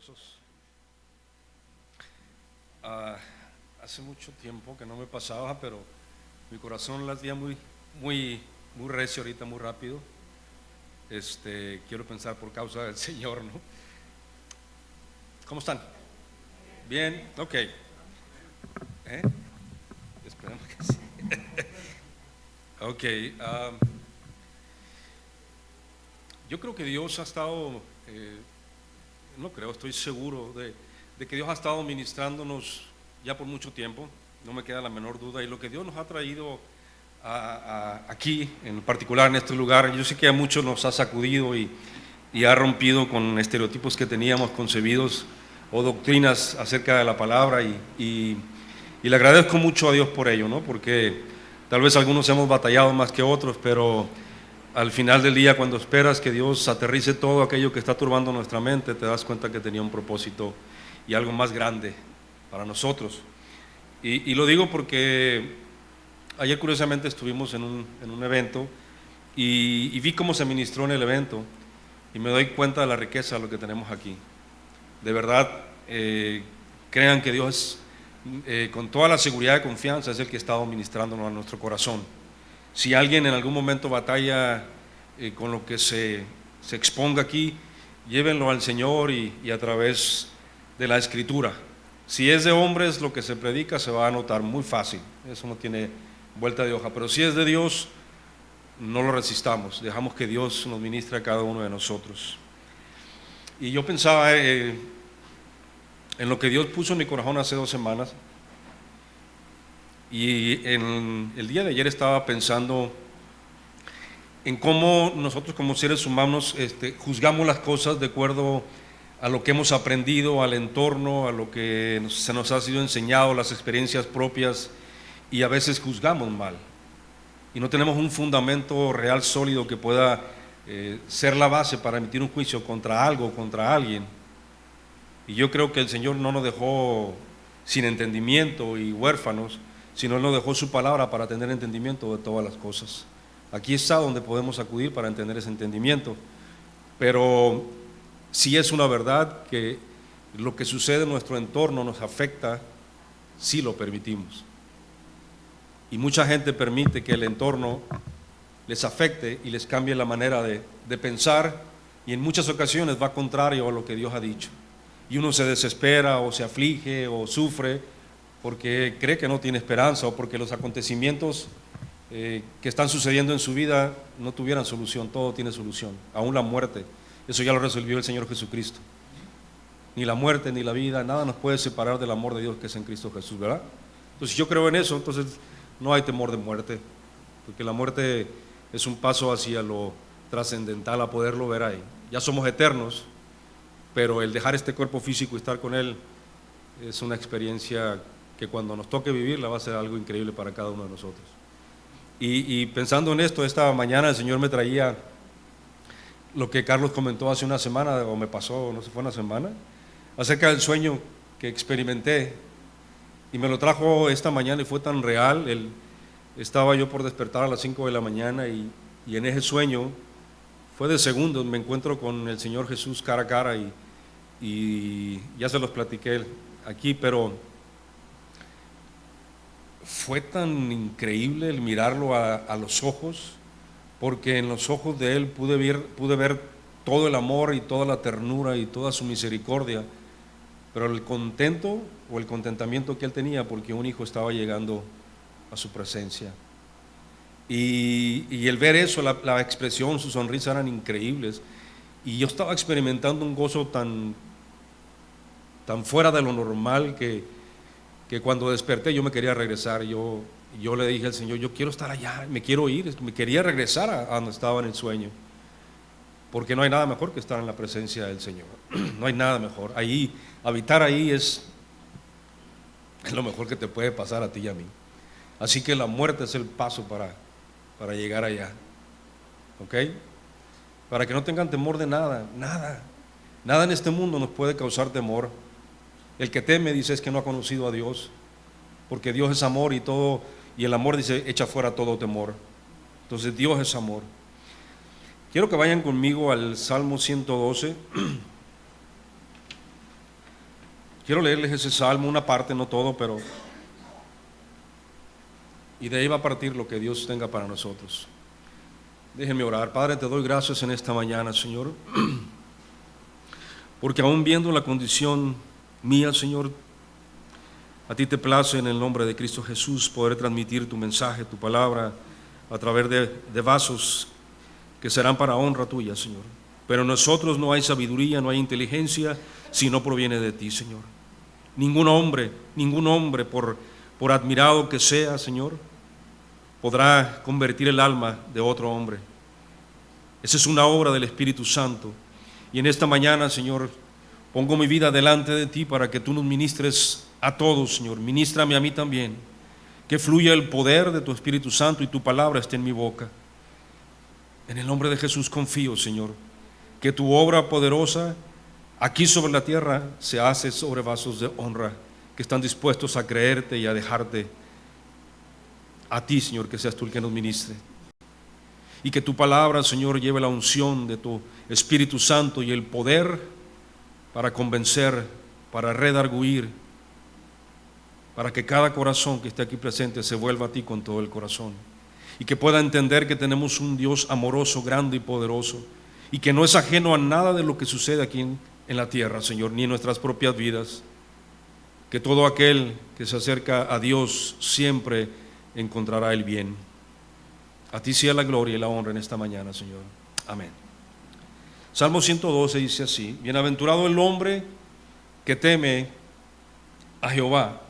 gozosos. Hace mucho tiempo que no me pasaba, pero mi corazón latía muy recio ahorita, muy rápido. Quiero pensar por causa del Señor, ¿no? ¿Cómo están? Bien, ok. Esperemos que sí. Ok. Yo creo que Dios ha estado, no creo, estoy seguro de que Dios ha estado ministrándonos ya por mucho tiempo, no me queda la menor duda, y lo que Dios nos ha traído aquí, en particular en este lugar, yo sé que a muchos nos ha sacudido y ha rompido con estereotipos que teníamos concebidos o doctrinas acerca de la palabra, y le agradezco mucho a Dios por ello, ¿no? Porque tal vez algunos hemos batallado más que otros, pero al final del día, cuando esperas que Dios aterrice todo aquello que está turbando nuestra mente, te das cuenta que tenía un propósito y algo más grande para nosotros. Y lo digo porque ayer curiosamente estuvimos en un evento y vi cómo se ministró en el evento y me doy cuenta de la riqueza de lo que tenemos aquí. De verdad, crean que Dios, con toda la seguridad y confianza, es el que ha estado ministrándonos a nuestro corazón. Si alguien en algún momento batalla con lo que se exponga aquí, llévenlo al Señor y a través de la Escritura. Si es de hombres lo que se predica, se va a notar muy fácil, eso no tiene vuelta de hoja, pero si es de Dios, no lo resistamos, dejamos que Dios nos ministre a cada uno de nosotros. Y yo pensaba en lo que Dios puso en mi corazón hace 2 semanas, y en el día de ayer estaba pensando en cómo nosotros como seres humanos juzgamos las cosas de acuerdo a lo que hemos aprendido, al entorno, a lo que se nos ha sido enseñado, las experiencias propias, y a veces juzgamos mal y no tenemos un fundamento real sólido que pueda ser la base para emitir un juicio contra algo, contra alguien. Y yo creo que el Señor no nos dejó sin entendimiento y huérfanos, sino Él nos dejó su palabra para tener entendimiento de todas las cosas. Aquí está donde podemos acudir para entender ese entendimiento, pero si es una verdad que lo que sucede en nuestro entorno nos afecta si lo permitimos. Y mucha gente permite que el entorno les afecte y les cambie la manera de pensar, y en muchas ocasiones va contrario a lo que Dios ha dicho. Y uno se desespera o se aflige o sufre porque cree que no tiene esperanza o porque los acontecimientos que están sucediendo en su vida no tuvieran solución. Todo tiene solución, aún la muerte. Eso ya lo resolvió el Señor Jesucristo. Ni la muerte ni la vida, nada nos puede separar del amor de Dios que es en Cristo Jesús, ¿verdad? Entonces yo creo en eso, entonces no hay temor de muerte, porque la muerte es un paso hacia lo trascendental, a poderlo ver ahí. Ya somos eternos, pero el dejar este cuerpo físico y estar con Él es una experiencia que cuando nos toque vivirla va a ser algo increíble para cada uno de nosotros. Y pensando en esto, esta mañana el Señor me traía lo que Carlos comentó hace una semana, o me pasó, no sé, fue una semana, acerca del sueño que experimenté, y me lo trajo esta mañana y fue tan real. Estaba yo por despertar a las 5 de la mañana y en ese sueño, fue de segundos, me encuentro con el Señor Jesús cara a cara y ya se los platiqué aquí, pero fue tan increíble el mirarlo a los ojos, porque en los ojos de Él pude ver todo el amor y toda la ternura y toda su misericordia, pero el contento o el contentamiento que Él tenía porque un hijo estaba llegando a su presencia. Y el ver eso, la expresión, su sonrisa eran increíbles, y yo estaba experimentando un gozo tan fuera de lo normal que cuando desperté yo me quería regresar. Yo le dije al Señor, yo quiero estar allá, me quiero ir, me quería regresar a donde estaba en el sueño, porque no hay nada mejor que estar en la presencia del Señor. No hay nada mejor. Ahí, habitar ahí es lo mejor que te puede pasar a ti y a mí. Así que la muerte es el paso para llegar allá, ¿ok? Para que no tengan temor de nada en este mundo nos puede causar temor. El que teme, dice, es que no ha conocido a Dios, porque Dios es amor y el amor, dice, echa fuera todo temor. Entonces Dios es amor. Quiero que vayan conmigo al Salmo 112. Quiero leerles ese salmo, una parte, no todo, pero... Y de ahí va a partir lo que Dios tenga para nosotros. Déjenme orar. Padre, te doy gracias en esta mañana, Señor, porque aún viendo la condición mía, Señor, a ti te place en el nombre de Cristo Jesús poder transmitir tu mensaje, tu palabra, a través de vasos que serán para honra tuya, Señor. Pero en nosotros no hay sabiduría, no hay inteligencia, si no proviene de ti, Señor. Ningún hombre, por admirado que sea, Señor, podrá convertir el alma de otro hombre. Esa es una obra del Espíritu Santo. Y en esta mañana, Señor, pongo mi vida delante de ti para que tú nos ministres a todos, Señor. Ministrame a mí también. Que fluya el poder de tu Espíritu Santo y tu palabra esté en mi boca. En el nombre de Jesús confío, Señor, que tu obra poderosa aquí sobre la tierra se hace sobre vasos de honra que están dispuestos a creerte y a dejarte a ti, Señor, que seas tú el que nos ministre. Y que tu palabra, Señor, lleve la unción de tu Espíritu Santo y el poder para convencer, para redarguir, para que cada corazón que esté aquí presente se vuelva a ti con todo el corazón. Y que pueda entender que tenemos un Dios amoroso, grande y poderoso, y que no es ajeno a nada de lo que sucede aquí en la tierra, Señor, ni en nuestras propias vidas. Que todo aquel que se acerca a Dios siempre encontrará el bien. A ti sea la gloria y la honra en esta mañana, Señor. Amén. Salmo 112 dice así: bienaventurado el hombre que teme a Jehová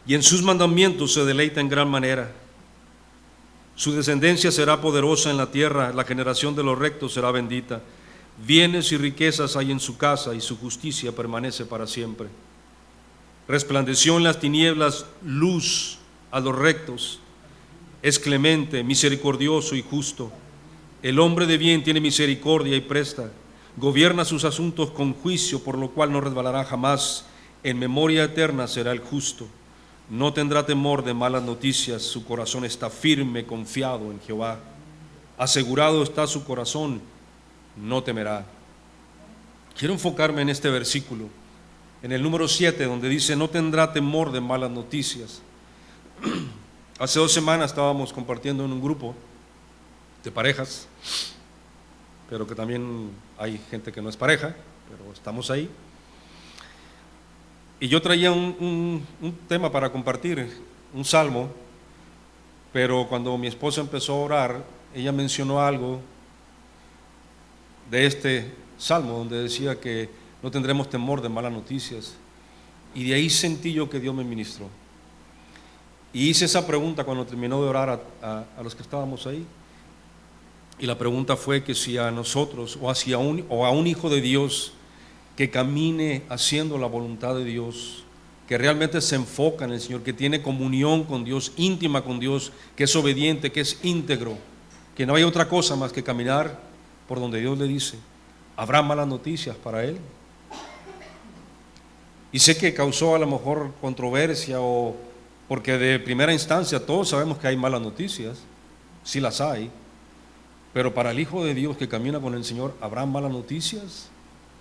y en sus mandamientos se deleita en gran manera. Su descendencia será poderosa en la tierra, la generación de los rectos será bendita. Bienes y riquezas hay en su casa y su justicia permanece para siempre. Resplandeció en las tinieblas luz a los rectos. Es clemente, misericordioso y justo. El hombre de bien tiene misericordia y presta. Gobierna sus asuntos con juicio, por lo cual no resbalará jamás. En memoria eterna será el justo. No tendrá temor de malas noticias. Su corazón está firme, confiado en Jehová. Asegurado está su corazón, no temerá. Quiero enfocarme en este versículo, en el número 7, donde dice: no tendrá temor de malas noticias. Hace 2 semanas estábamos compartiendo en un grupo de parejas, pero que también hay gente que no es pareja, pero estamos ahí. Y yo traía un tema para compartir, un salmo, pero cuando mi esposa empezó a orar, ella mencionó algo de este salmo, donde decía que no tendremos temor de malas noticias. Y de ahí sentí yo que Dios me ministró. Y hice esa pregunta cuando terminó de orar a los que estábamos ahí. Y la pregunta fue que si a nosotros o a un hijo de Dios que camine haciendo la voluntad de Dios, que realmente se enfoca en el Señor, que tiene comunión con Dios, íntima con Dios, que es obediente, que es íntegro, que no hay otra cosa más que caminar por donde Dios le dice, ¿habrá malas noticias para él? Y sé que causó a lo mejor controversia, o porque de primera instancia todos sabemos que hay malas noticias, sí las hay, pero para el Hijo de Dios que camina con el Señor, ¿habrá malas noticias?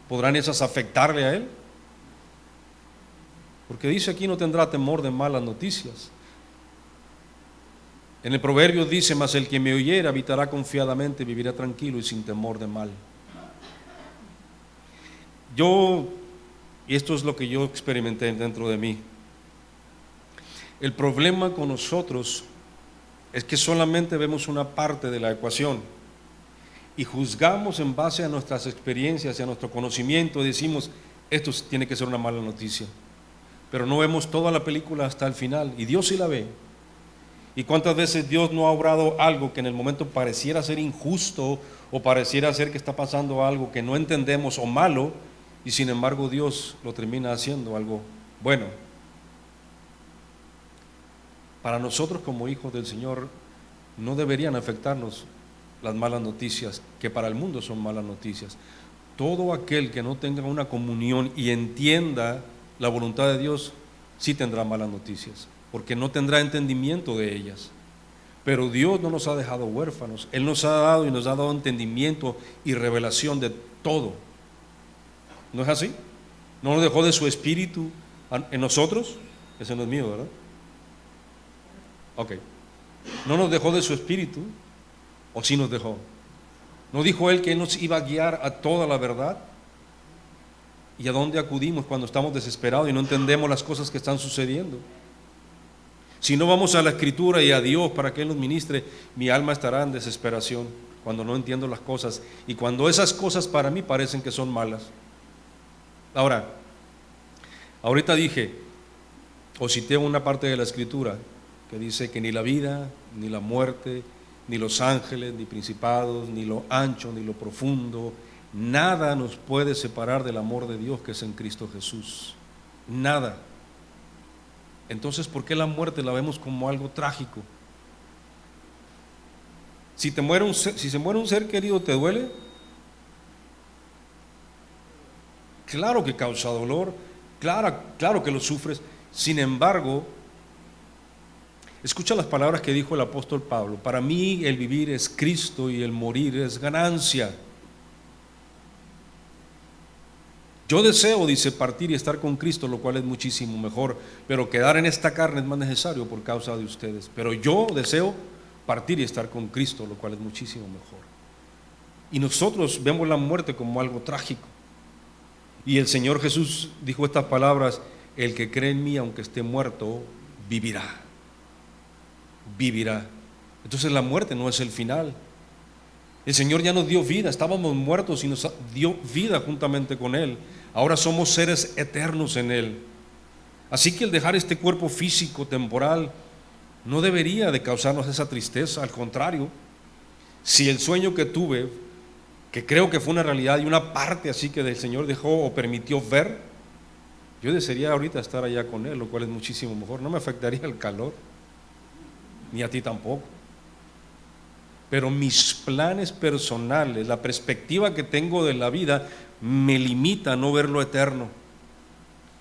¿Podrán esas afectarle a él? Porque dice aquí: no tendrá temor de malas noticias. En el proverbio dice: mas el que me oyere habitará confiadamente, vivirá tranquilo y sin temor de mal. Y esto es lo que yo experimenté dentro de mí. El problema con nosotros es que solamente vemos una parte de la ecuación y juzgamos en base a nuestras experiencias y a nuestro conocimiento, y decimos: esto tiene que ser una mala noticia, pero no vemos toda la película hasta el final, y Dios sí la ve. ¿Y cuántas veces Dios no ha obrado algo que en el momento pareciera ser injusto, o pareciera ser que está pasando algo que no entendemos o malo, y sin embargo Dios lo termina haciendo algo bueno? Para nosotros como hijos del Señor no deberían afectarnos las malas noticias, que para el mundo son malas noticias. Todo aquel que no tenga una comunión y entienda la voluntad de Dios, sí tendrá malas noticias, porque no tendrá entendimiento de ellas. Pero Dios no nos ha dejado huérfanos. Él nos ha dado y nos ha dado entendimiento y revelación de todo. ¿No es así? ¿No nos dejó de su espíritu en nosotros? Ese no es mío, ¿verdad? Ok. ¿No nos dejó de su espíritu? ¿O sí nos dejó? ¿No dijo Él que Él nos iba a guiar a toda la verdad? ¿Y a dónde acudimos cuando estamos desesperados y no entendemos las cosas que están sucediendo? Si no vamos a la Escritura y a Dios para que Él nos ministre, mi alma estará en desesperación cuando no entiendo las cosas y cuando esas cosas para mí parecen que son malas. Ahora, ahorita dije, o cité una parte de la Escritura que dice que ni la vida, ni la muerte, ni los ángeles, ni principados, ni lo ancho, ni lo profundo, nada nos puede separar del amor de Dios que es en Cristo Jesús. Nada. Entonces, ¿por qué la muerte la vemos como algo trágico? Si se muere un ser querido, ¿te duele? Claro que causa dolor, claro que lo sufres. Sin embargo, escucha las palabras que dijo el apóstol Pablo: para mí el vivir es Cristo y el morir es ganancia. Yo deseo, dice, partir y estar con Cristo, lo cual es muchísimo mejor, pero quedar en esta carne es más necesario por causa de ustedes. Pero yo deseo partir y estar con Cristo, lo cual es muchísimo mejor. Y nosotros vemos la muerte como algo trágico. Y el Señor Jesús dijo estas palabras: el que cree en mí, aunque esté muerto, vivirá. Vivirá. Entonces la muerte no es el final. El Señor ya nos dio vida, estábamos muertos y nos dio vida juntamente con Él. Ahora somos seres eternos en Él. Así que el dejar este cuerpo físico, temporal, no debería de causarnos esa tristeza. Al contrario, si el sueño que tuve, que creo que fue una realidad y una parte así que el Señor dejó o permitió ver, yo desearía ahorita estar allá con Él, lo cual es muchísimo mejor. No me afectaría el calor, ni a ti tampoco. Pero mis planes personales, la perspectiva que tengo de la vida, me limita a no ver lo eterno.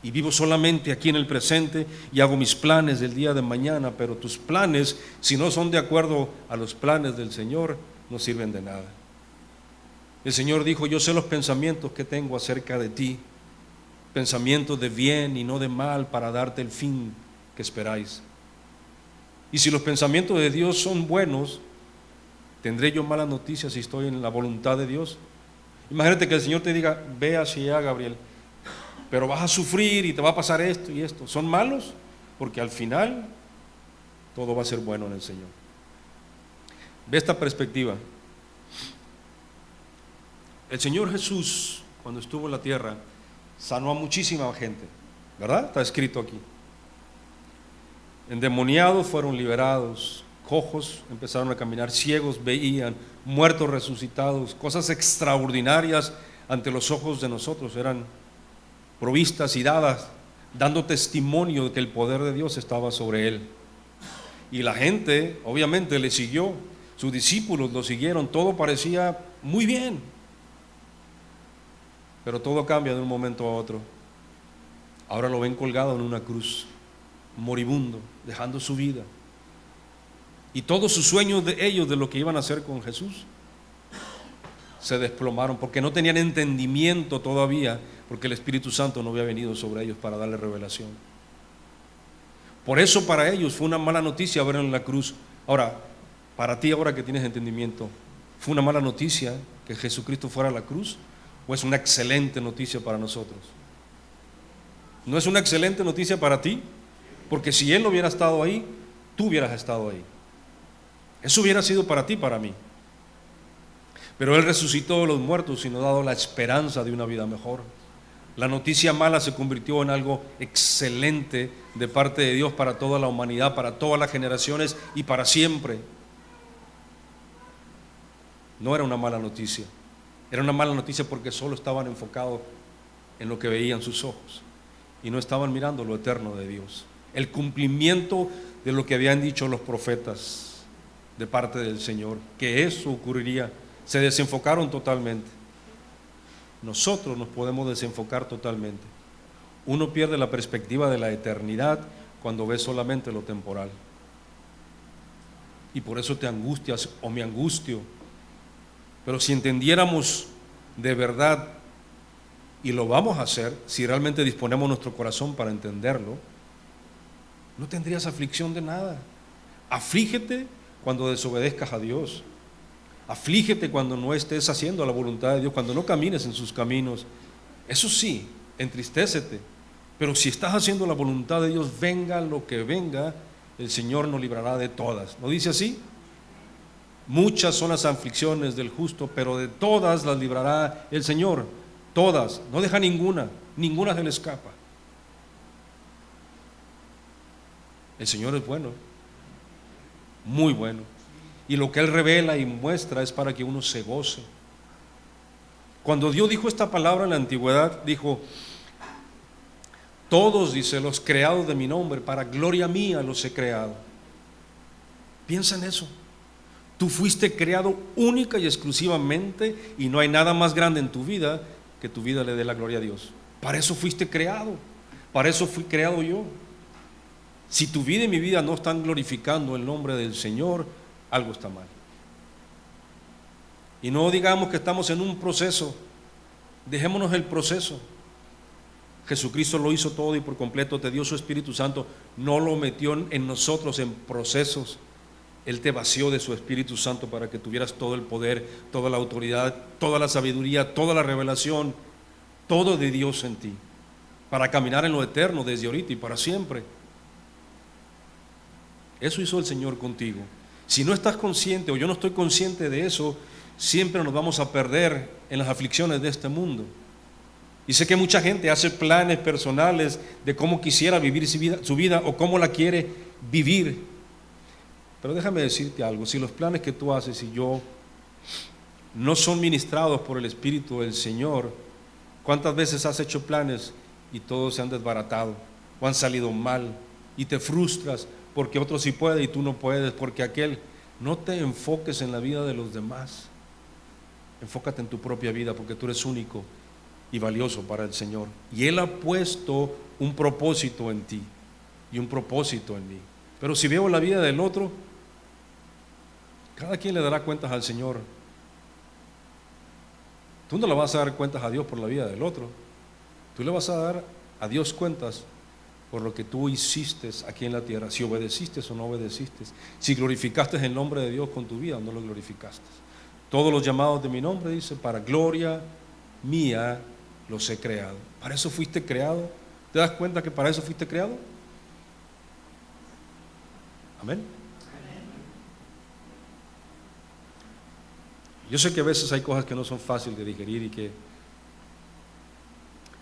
Y vivo solamente aquí en el presente y hago mis planes del día de mañana, pero tus planes, si no son de acuerdo a los planes del Señor, no sirven de nada. El Señor dijo: yo sé los pensamientos que tengo acerca de ti, pensamientos de bien y no de mal, para darte el fin que esperáis. Y si los pensamientos de Dios son buenos, ¿tendré yo malas noticias si estoy en la voluntad de Dios? Imagínate que el Señor te diga: ve hacia allá, Gabriel, pero vas a sufrir y te va a pasar esto y esto. ¿Son malos? Porque al final todo va a ser bueno en el Señor. Ve esta perspectiva. El Señor Jesús, cuando estuvo en la tierra, sanó a muchísima gente, ¿verdad? Está escrito aquí. Endemoniados fueron liberados, cojos empezaron a caminar, ciegos veían, muertos resucitados, cosas extraordinarias ante los ojos de nosotros eran provistas y dadas, dando testimonio de que el poder de Dios estaba sobre él. Y la gente obviamente le siguió, sus discípulos lo siguieron, todo parecía muy bien, pero todo cambia de un momento a otro. Ahora lo ven colgado en una cruz, moribundo, dejando su vida. Y todos sus sueños de ellos, de lo que iban a hacer con Jesús, se desplomaron porque no tenían entendimiento todavía, porque el Espíritu Santo no había venido sobre ellos para darle revelación. Por eso para ellos fue una mala noticia verlo en la cruz. Ahora, para ti, ahora que tienes entendimiento, ¿fue una mala noticia que Jesucristo fuera a la cruz? ¿O es una excelente noticia para nosotros? ¿No es una excelente noticia para ti? Porque si Él no hubiera estado ahí, tú hubieras estado ahí. Eso hubiera sido para ti, para mí. Pero Él resucitó de los muertos y nos ha dado la esperanza de una vida mejor. La noticia mala se convirtió en algo excelente de parte de Dios para toda la humanidad, para todas las generaciones y para siempre. No era una mala noticia. Era una mala noticia porque solo estaban enfocados en lo que veían sus ojos y no estaban mirando lo eterno de Dios. El cumplimiento de lo que habían dicho los profetas de parte del Señor, que eso ocurriría. Se desenfocaron totalmente. Nosotros nos podemos desenfocar totalmente. Uno pierde la perspectiva de la eternidad cuando ve solamente lo temporal. Y por eso te angustias o me angustio. Pero si entendiéramos de verdad y lo vamos a hacer si realmente disponemos nuestro corazón para entenderlo, no tendrías aflicción de nada. Aflígete cuando desobedezcas a Dios. Aflígete cuando no estés haciendo la voluntad de Dios, cuando no camines en sus caminos. Eso sí, entristécete. Pero si estás haciendo la voluntad de Dios, venga lo que venga, el Señor nos librará de todas. ¿No dice así? Muchas son las aflicciones del justo, pero de todas las librará el Señor. Todas, no deja ninguna se le escapa. El Señor es bueno, muy bueno. Y lo que Él revela y muestra es para que uno se goce. Cuando Dios dijo esta palabra en la antigüedad, dijo: todos, dice, los creados de mi nombre, para gloria mía los he creado. Piensa en eso. Tú fuiste creado única y exclusivamente, y no hay nada más grande en tu vida que tu vida le dé la gloria a Dios. Para eso fuiste creado, para eso fui creado yo. Si tu vida y mi vida no están glorificando el nombre del Señor, algo está mal. Y no digamos que estamos en un proceso, dejémonos el proceso. Jesucristo lo hizo todo y por completo, te dio su Espíritu Santo, no lo metió en nosotros en procesos. Él te vació de su Espíritu Santo para que tuvieras todo el poder, toda la autoridad, toda la sabiduría, toda la revelación, todo de Dios en ti, para caminar en lo eterno desde ahorita y para siempre. Eso hizo el Señor contigo. Si no estás consciente o yo no estoy consciente de eso, siempre nos vamos a perder en las aflicciones de este mundo. Y sé que mucha gente hace planes personales de cómo quisiera vivir su vida o cómo la quiere vivir. Pero déjame decirte algo, si los planes que tú haces y yo no son ministrados por el Espíritu del Señor, ¿cuántas veces has hecho planes y todos se han desbaratado o han salido mal y te frustras porque otro sí puede y tú no puedes, porque aquel? No te enfoques en la vida de los demás, enfócate en tu propia vida, porque tú eres único y valioso para el Señor, y Él ha puesto un propósito en ti y un propósito en mí. Pero si veo la vida del otro, cada quien le dará cuentas al Señor. Tú no le vas a dar cuentas a Dios por la vida del otro, tú le vas a dar a Dios cuentas por lo que tú hiciste aquí en la tierra, si obedeciste o no obedeciste, si glorificaste el nombre de Dios con tu vida o no lo glorificaste. Todos los llamados de mi nombre, dice, para gloria mía los he creado. Para eso fuiste creado. ¿Te das cuenta que para eso fuiste creado? Amén. Yo sé que a veces hay cosas que no son fáciles de digerir y que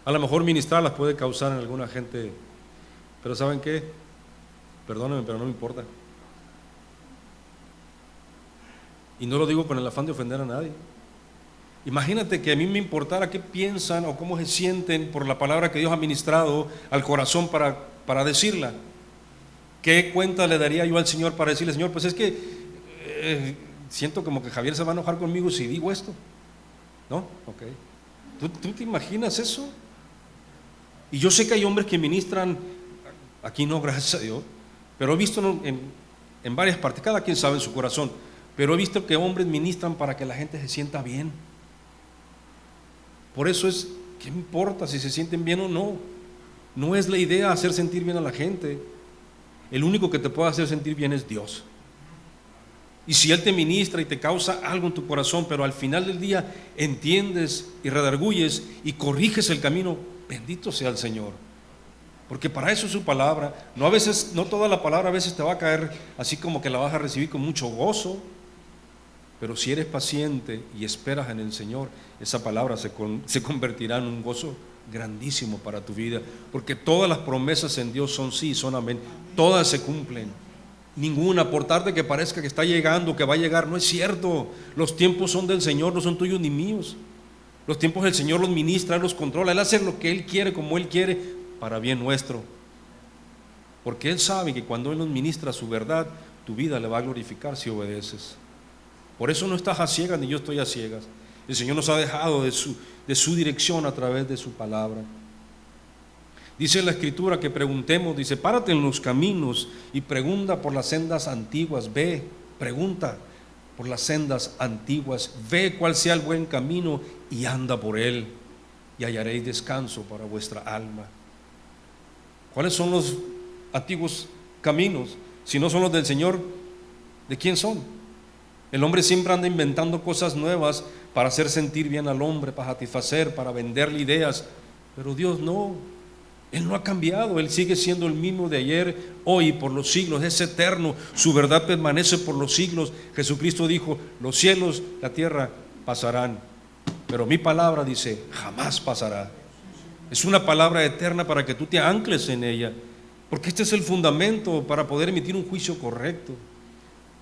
a lo mejor ministrarlas puede causar en alguna gente, pero ¿saben qué? Perdónenme, pero no me importa. Y no lo digo con el afán de ofender a nadie. Imagínate que a mí me importara qué piensan o cómo se sienten por la palabra que Dios ha ministrado al corazón para decirla. ¿Qué cuenta le daría yo al Señor para decirle: Señor, pues es que siento como que Javier se va a enojar conmigo si digo esto? ¿No? Ok. ¿Tú te imaginas eso? Y yo sé que hay hombres que ministran, aquí no, gracias a Dios, pero he visto en varias partes, cada quien sabe en su corazón, pero he visto que hombres ministran para que la gente se sienta bien. Por eso es, ¿qué me importa si se sienten bien o no? No es la idea hacer sentir bien a la gente. El único que te puede hacer sentir bien es Dios. Y si Él te ministra y te causa algo en tu corazón, pero al final del día entiendes y redarguyes y corriges el camino, bendito sea el Señor. Porque para eso es su palabra. No toda la palabra a veces te va a caer así como que la vas a recibir con mucho gozo. Pero si eres paciente y esperas en el Señor, esa palabra se convertirá en un gozo grandísimo para tu vida. Porque todas las promesas en Dios son sí, son amén. Todas se cumplen. Ninguna, por tarde que parezca que está llegando, que va a llegar, no es cierto. Los tiempos son del Señor, no son tuyos ni míos. Los tiempos del Señor los ministra, Él los controla. Él hace lo que Él quiere, como Él quiere, para bien nuestro. Porque Él sabe que cuando Él nos ministra su verdad, tu vida le va a glorificar si obedeces. Por eso no estás a ciegas ni yo estoy a ciegas. El Señor nos ha dejado de su dirección a través de su palabra. Dice en la Escritura que preguntemos, dice: párate en los caminos y pregunta por las sendas antiguas. Ve, pregunta por las sendas antiguas, ve cuál sea el buen camino y anda por él. y hallaréis descanso para vuestra alma. ¿Cuáles son los antiguos caminos? Si no son los del Señor, ¿de quién son? El hombre siempre anda inventando cosas nuevas para hacer sentir bien al hombre, para satisfacer, para venderle ideas, pero Dios no. Él no ha cambiado, Él sigue siendo el mismo de ayer, hoy y por los siglos, es eterno, su verdad permanece por los siglos. Jesucristo dijo, los cielos, la tierra pasarán, pero mi palabra, dice, jamás pasará. Es una palabra eterna para que tú te ancles en ella, porque este es el fundamento para poder emitir un juicio correcto.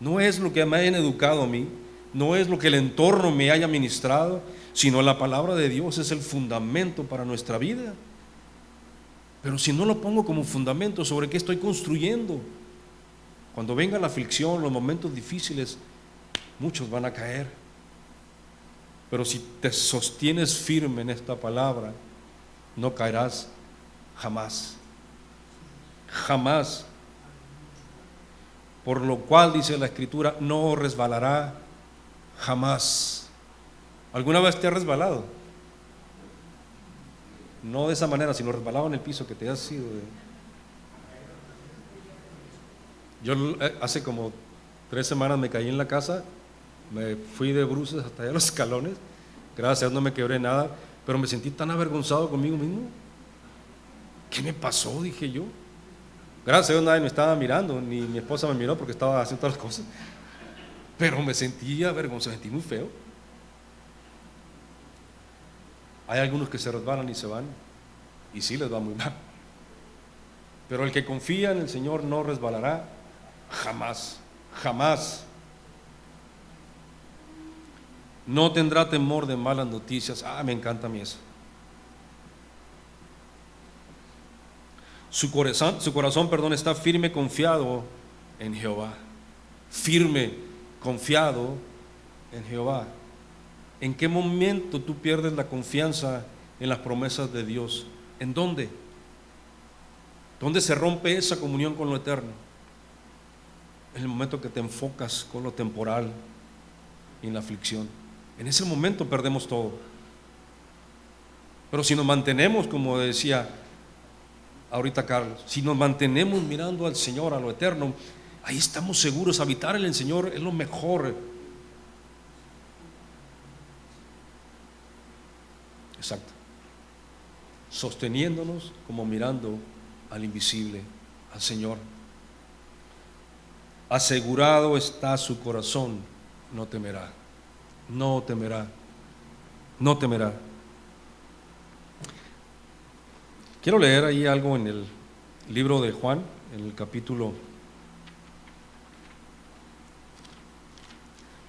No es lo que me hayan educado a mí, no es lo que el entorno me haya ministrado, sino la palabra de Dios es el fundamento para nuestra vida. Pero si no lo pongo como fundamento, ¿sobre qué estoy construyendo? Cuando venga la aflicción, los momentos difíciles, muchos van a caer. Pero si te sostienes firme en esta palabra, no caerás jamás. Jamás. Por lo cual, dice la Escritura, no resbalará jamás. ¿Alguna vez te has resbalado? No de esa manera, sino resbalado en el piso, que te has sido Yo hace como 3 semanas me caí en la casa, me fui de bruces hasta allá los escalones, gracias a Dios no me quebré nada, pero me sentí tan avergonzado conmigo mismo. ¿Qué me pasó?, dije yo. Gracias a Dios nadie me estaba mirando, ni mi esposa me miró porque estaba haciendo todas las cosas, pero me sentí avergonzado, me sentí muy feo. Hay algunos que se resbalan y se van, y sí les va muy mal. Pero el que confía en el Señor no resbalará jamás, jamás. No tendrá temor de malas noticias. Me encanta a mí eso. Su corazón, está firme, confiado en Jehová. Firme, confiado en Jehová. ¿En qué momento tú pierdes la confianza en las promesas de Dios? ¿En dónde? ¿Dónde se rompe esa comunión con lo eterno? En el momento que te enfocas con lo temporal y en la aflicción. En ese momento perdemos todo. Pero si nos mantenemos, como decía ahorita Carlos, si nos mantenemos mirando al Señor, a lo eterno, ahí estamos seguros. Habitar en el Señor es lo mejor. Exacto. Sosteniéndonos como mirando al invisible, al Señor. Asegurado está su corazón, no temerá, no temerá, no temerá. Quiero leer ahí algo en el libro de Juan, en el capítulo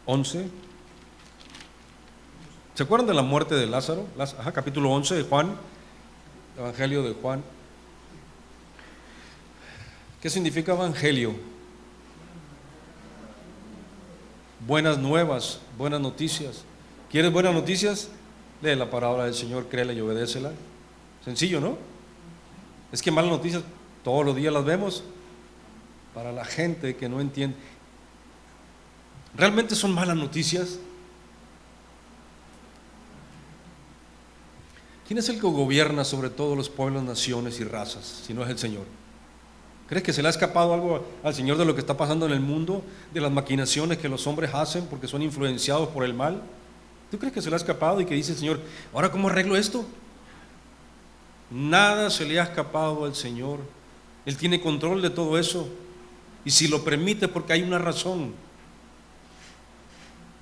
11. ¿Se acuerdan de la muerte de Lázaro? Capítulo 11 de Juan, Evangelio de Juan. ¿Qué significa evangelio? Buenas nuevas, buenas noticias. ¿Quieres buenas noticias? Lee la palabra del Señor, créela y obedécela. Sencillo, ¿no? Es que malas noticias todos los días las vemos. Para la gente que no entiende, ¿realmente son malas noticias? ¿Quién es el que gobierna sobre todos los pueblos, naciones y razas, si no es el Señor? ¿Crees que se le ha escapado algo al Señor de lo que está pasando en el mundo, de las maquinaciones que los hombres hacen porque son influenciados por el mal? ¿Tú crees que se le ha escapado y que dice el Señor, ahora cómo arreglo esto? Nada se le ha escapado al Señor. Él tiene control de todo eso, y si lo permite porque hay una razón.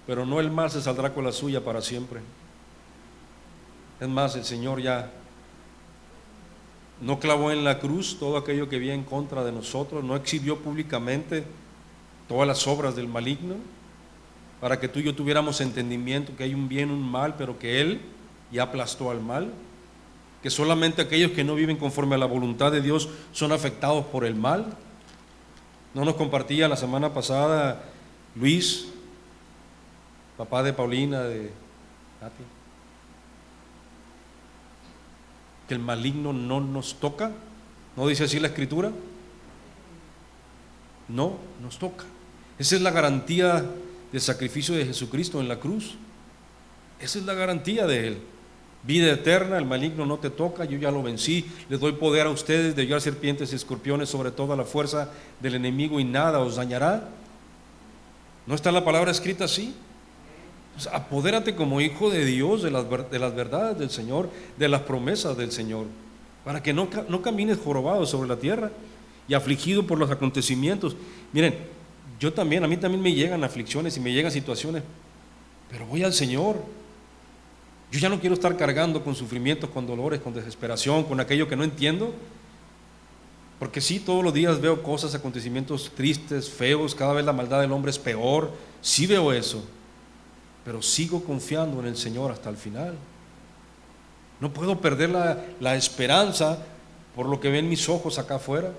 Pero no el mal se saldrá con la suya para siempre. Es más, el Señor ya no clavó en la cruz todo aquello que había en contra de nosotros, no exhibió públicamente todas las obras del maligno, para que tú y yo tuviéramos entendimiento que hay un bien, un mal, pero que Él ya aplastó al mal, que solamente aquellos que no viven conforme a la voluntad de Dios son afectados por el mal. ¿No nos compartía la semana pasada Luis, papá de Paulina, de Nati, que el maligno no nos toca? ¿No dice así la Escritura? No nos toca. Esa es la garantía del sacrificio de Jesucristo en la cruz. Esa es la garantía de Él. vida eterna, el maligno no te toca, yo ya lo vencí, les doy poder a ustedes de hollar serpientes y escorpiones sobre toda la fuerza del enemigo y nada os dañará. ¿No está la palabra escrita así? Pues apodérate como hijo de Dios de las verdades del Señor, de las promesas del Señor, para que no camines jorobado sobre la tierra y afligido por los acontecimientos. Miren, a mí también me llegan aflicciones y me llegan situaciones, pero voy al Señor. Yo ya no quiero estar cargando con sufrimientos, con dolores, con desesperación, con aquello que no entiendo, porque sí, todos los días veo cosas, acontecimientos tristes, feos, cada vez la maldad del hombre es peor, sí veo eso, pero sigo confiando en el Señor hasta el final. No puedo perder la esperanza por lo que ven mis ojos acá afuera.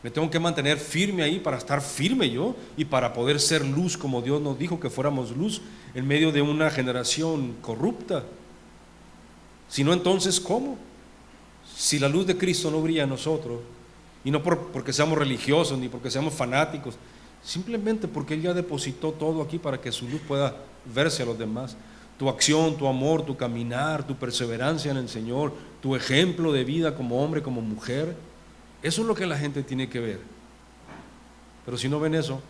Me tengo que mantener firme ahí para estar firme yo y para poder ser luz como Dios nos dijo que fuéramos luz en medio de una generación corrupta. Si no, entonces, ¿cómo? Si la luz de Cristo no brilla en nosotros, y no porque seamos religiosos ni porque seamos fanáticos, simplemente porque Él ya depositó todo aquí para que su luz pueda verse a los demás. Tu acción, tu amor, tu caminar, tu perseverancia en el Señor, tu ejemplo de vida como hombre, como mujer, eso es lo que la gente tiene que ver. Pero si no ven eso,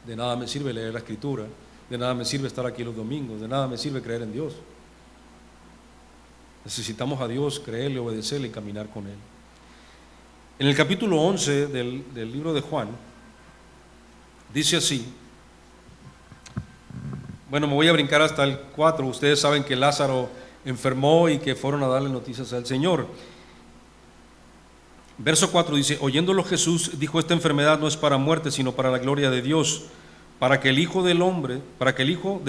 de nada me sirve leer la Escritura, de nada me sirve estar aquí los domingos, de nada me sirve creer en Dios. Necesitamos a Dios, creerle, obedecerle y caminar con Él. En el capítulo 11 del libro de Juan, dice así. Bueno, me voy a brincar hasta el 4. Ustedes saben que Lázaro enfermó y que fueron a darle noticias al Señor. Verso 4 dice: oyéndolo Jesús dijo: esta enfermedad no es para muerte, sino para la gloria de Dios, para que el Hijo de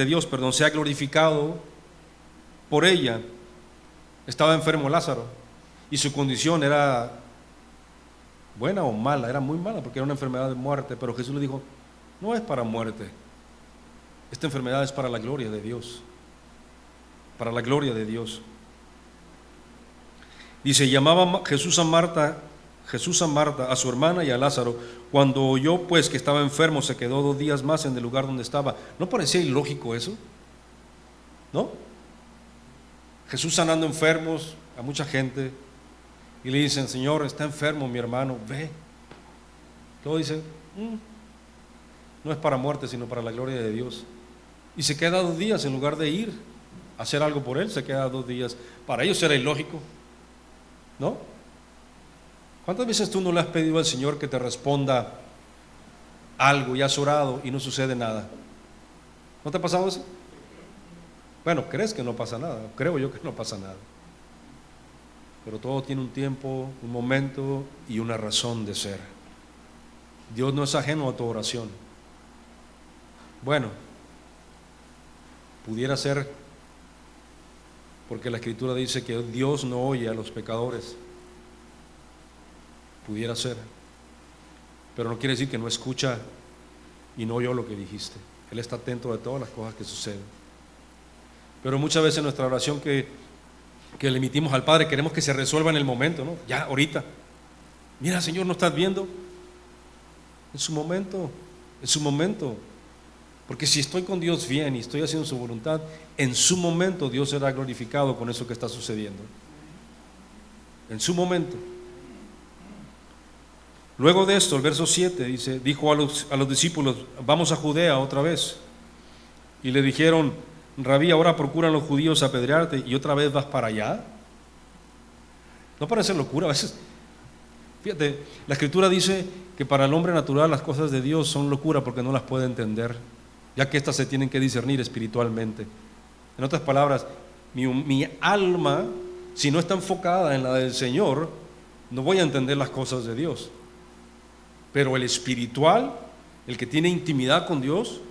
Dios, sea glorificado por ella. Estaba enfermo Lázaro y su condición era buena o mala, era muy mala porque era una enfermedad de muerte, pero Jesús le dijo: no es para muerte, esta enfermedad es para la gloria de Dios, para la gloria de Dios. Dice: llamaba Jesús a Marta, a su hermana y a Lázaro. Cuando oyó pues que estaba enfermo, se quedó 2 días más en el lugar donde estaba. ¿No parecía ilógico eso? ¿No? Jesús sanando enfermos a mucha gente, y le dicen: Señor, está enfermo mi hermano, ve. Luego dice: no es para muerte, sino para la gloria de Dios. Y se queda 2 días en lugar de ir a hacer algo por él, se queda 2 días. Para ellos era ilógico, ¿no? ¿Cuántas veces tú no le has pedido al Señor que te responda algo y has orado y no sucede nada? ¿No te ha pasado eso? Bueno, crees que no pasa nada, creo yo que no pasa nada. Pero todo tiene un tiempo, un momento y una razón de ser. Dios no es ajeno a tu oración. Bueno, pudiera ser porque la Escritura dice que Dios no oye a los pecadores. Pudiera ser, pero no quiere decir que no escucha y no oyó lo que dijiste. Él está atento de todas las cosas que suceden. Pero muchas veces nuestra oración que le emitimos al Padre queremos que se resuelva en el momento, ¿no? Ya, ahorita. Mira, Señor, ¿no estás viendo? En su momento, en su momento. Porque si estoy con Dios bien y estoy haciendo su voluntad, en su momento Dios será glorificado con eso que está sucediendo. En su momento. Luego de esto, el verso 7 dice: dijo a los discípulos: vamos a Judea otra vez. Y le dijeron: Rabí, ahora procuran los judíos apedrearte y otra vez vas para allá. ¿No parece locura a veces? Fíjate, la Escritura dice que para el hombre natural las cosas de Dios son locura porque no las puede entender, ya que éstas se tienen que discernir espiritualmente. En otras palabras, mi alma, si no está enfocada en la del Señor, no voy a entender las cosas de Dios. Pero el espiritual, el que tiene intimidad con Dios,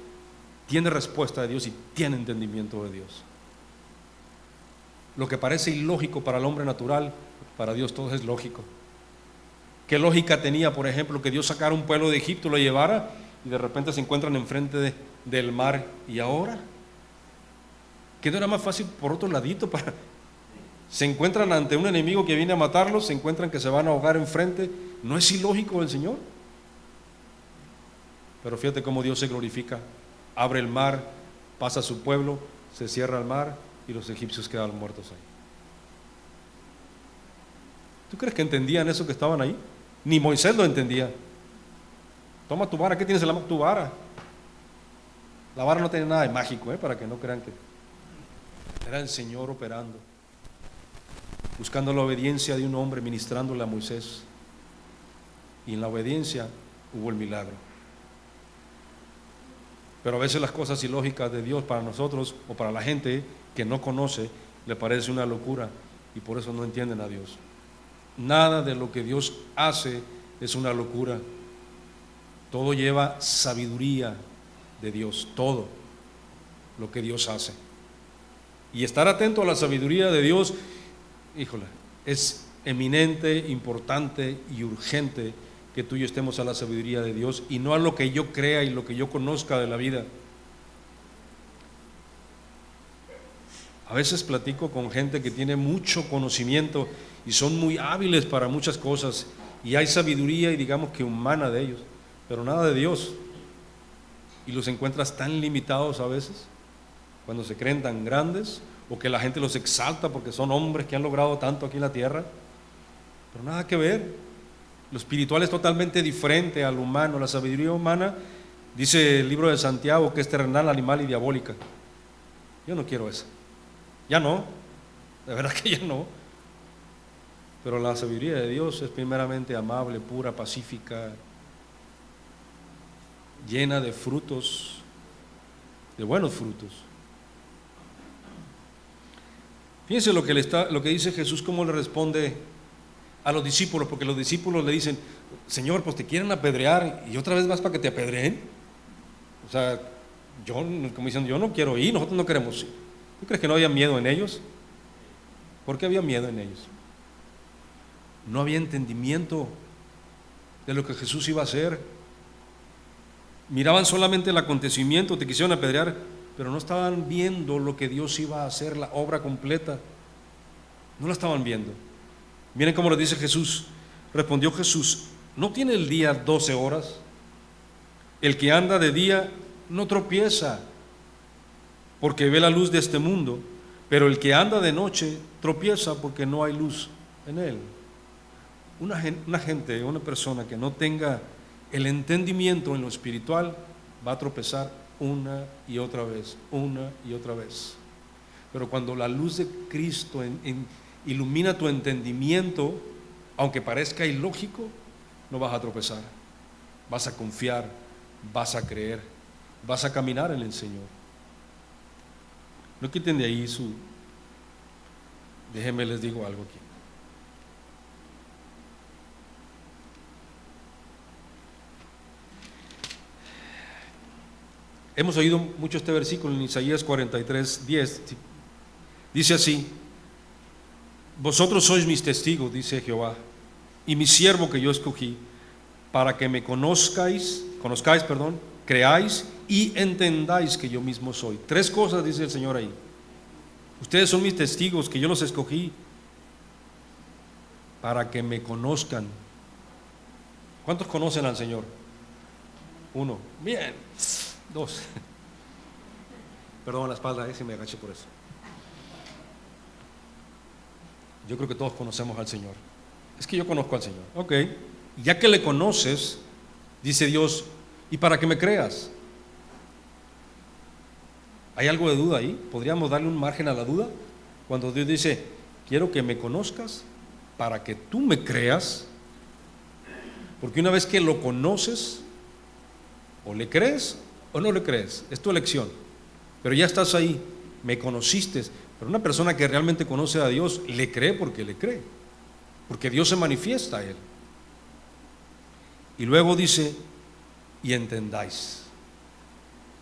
tiene respuesta de Dios y tiene entendimiento de Dios. Lo que parece ilógico para el hombre natural, para Dios todo es lógico. ¿Qué lógica tenía, por ejemplo, que Dios sacara un pueblo de Egipto, lo llevara y de repente se encuentran enfrente del mar? ¿Y ahora? ¿Que no era más fácil por otro ladito? Se encuentran ante un enemigo que viene a matarlos, se encuentran que se van a ahogar enfrente. ¿No es ilógico el Señor? Pero fíjate cómo Dios se glorifica. Abre el mar, pasa a su pueblo, se cierra el mar y los egipcios quedaron muertos ahí. ¿Tú crees que entendían eso que estaban ahí? Ni Moisés lo entendía. Toma tu vara, ¿qué tienes en la mano? Tu vara. La vara no tiene nada de mágico, para que no crean que era el Señor operando, buscando la obediencia de un hombre, ministrándole a Moisés. Y en la obediencia hubo el milagro. Pero a veces las cosas ilógicas de Dios para nosotros o para la gente que no conoce le parece una locura y por eso no entienden a Dios. Nada de lo que Dios hace es una locura. Todo lleva sabiduría de Dios, todo lo que Dios hace. Y estar atento a la sabiduría de Dios, híjole, es eminente, importante y urgente que tú y yo estemos a la sabiduría de Dios y no a lo que yo crea y lo que yo conozca de la vida. A veces platico con gente que tiene mucho conocimiento y son muy hábiles para muchas cosas y hay sabiduría y digamos que humana de ellos, pero nada de Dios. Y los encuentras tan limitados a veces, cuando se creen tan grandes o que la gente los exalta porque son hombres que han logrado tanto aquí en la tierra, pero nada que ver. Lo espiritual es totalmente diferente al humano. La sabiduría humana, dice el libro de Santiago, que es terrenal, animal y diabólica. Yo no quiero eso. Ya no, de verdad que ya no. Pero la sabiduría de Dios es primeramente amable, pura, pacífica, llena de frutos, de buenos frutos. Fíjense lo que dice Jesús, cómo le responde a los discípulos, porque los discípulos le dicen: Señor, pues te quieren apedrear y otra vez vas para que te apedreen. O sea, como diciendo, yo no quiero ir, nosotros no queremos ir. ¿Tú crees que no había miedo en ellos? ¿Por qué había miedo en ellos? No había entendimiento de lo que Jesús iba a hacer. Miraban solamente el acontecimiento, te quisieron apedrear, pero no estaban viendo lo que Dios iba a hacer, la obra completa. No la estaban viendo. Miren cómo les dice Jesús. Respondió Jesús: ¿no tiene el día 12 horas? El que anda de día no tropieza, porque ve la luz de este mundo, pero el que anda de noche tropieza porque no hay luz en él. Una persona que no tenga el entendimiento en lo espiritual va a tropezar una y otra vez. Pero cuando la luz de Cristo ilumina tu entendimiento, aunque parezca ilógico, no vas a tropezar. Vas a confiar, vas a creer, vas a caminar en el Señor. No quiten de ahí déjenme les digo algo aquí. Hemos oído mucho este versículo en Isaías 43:10. Dice así: vosotros sois mis testigos, dice Jehová, y mi siervo que yo escogí, para que me conozcáis, creáis y entendáis que yo mismo soy. 3 cosas dice el Señor ahí. Ustedes son mis testigos, que yo los escogí para que me conozcan. ¿Cuántos conocen al Señor? 1. Bien. 2. Perdón la espalda, si me agaché por eso. Yo creo que todos conocemos al Señor. Es que yo conozco al Señor. Ok. Ya que le conoces, dice Dios, y para que me creas. ¿Hay algo de duda ahí? ¿Podríamos darle un margen a la duda? Cuando Dios dice: quiero que me conozcas para que tú me creas. Porque una vez que lo conoces, o le crees o no le crees, es tu elección. Pero ya estás ahí, me conociste. Pero una persona que realmente conoce a Dios le cree, porque Dios se manifiesta a él. Y luego dice: y entendáis.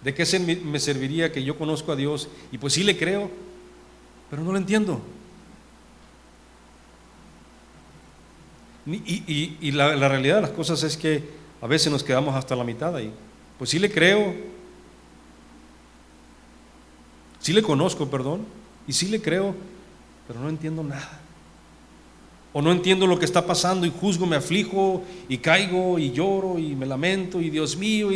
¿De qué me serviría que yo conozco a Dios y pues sí le creo, pero no lo entiendo? Y la realidad de las cosas es que a veces nos quedamos hasta la mitad ahí. Pues sí le creo, sí le conozco, y sí le creo, pero no entiendo nada. O no entiendo lo que está pasando y juzgo, me aflijo y caigo y lloro y me lamento y Dios mío,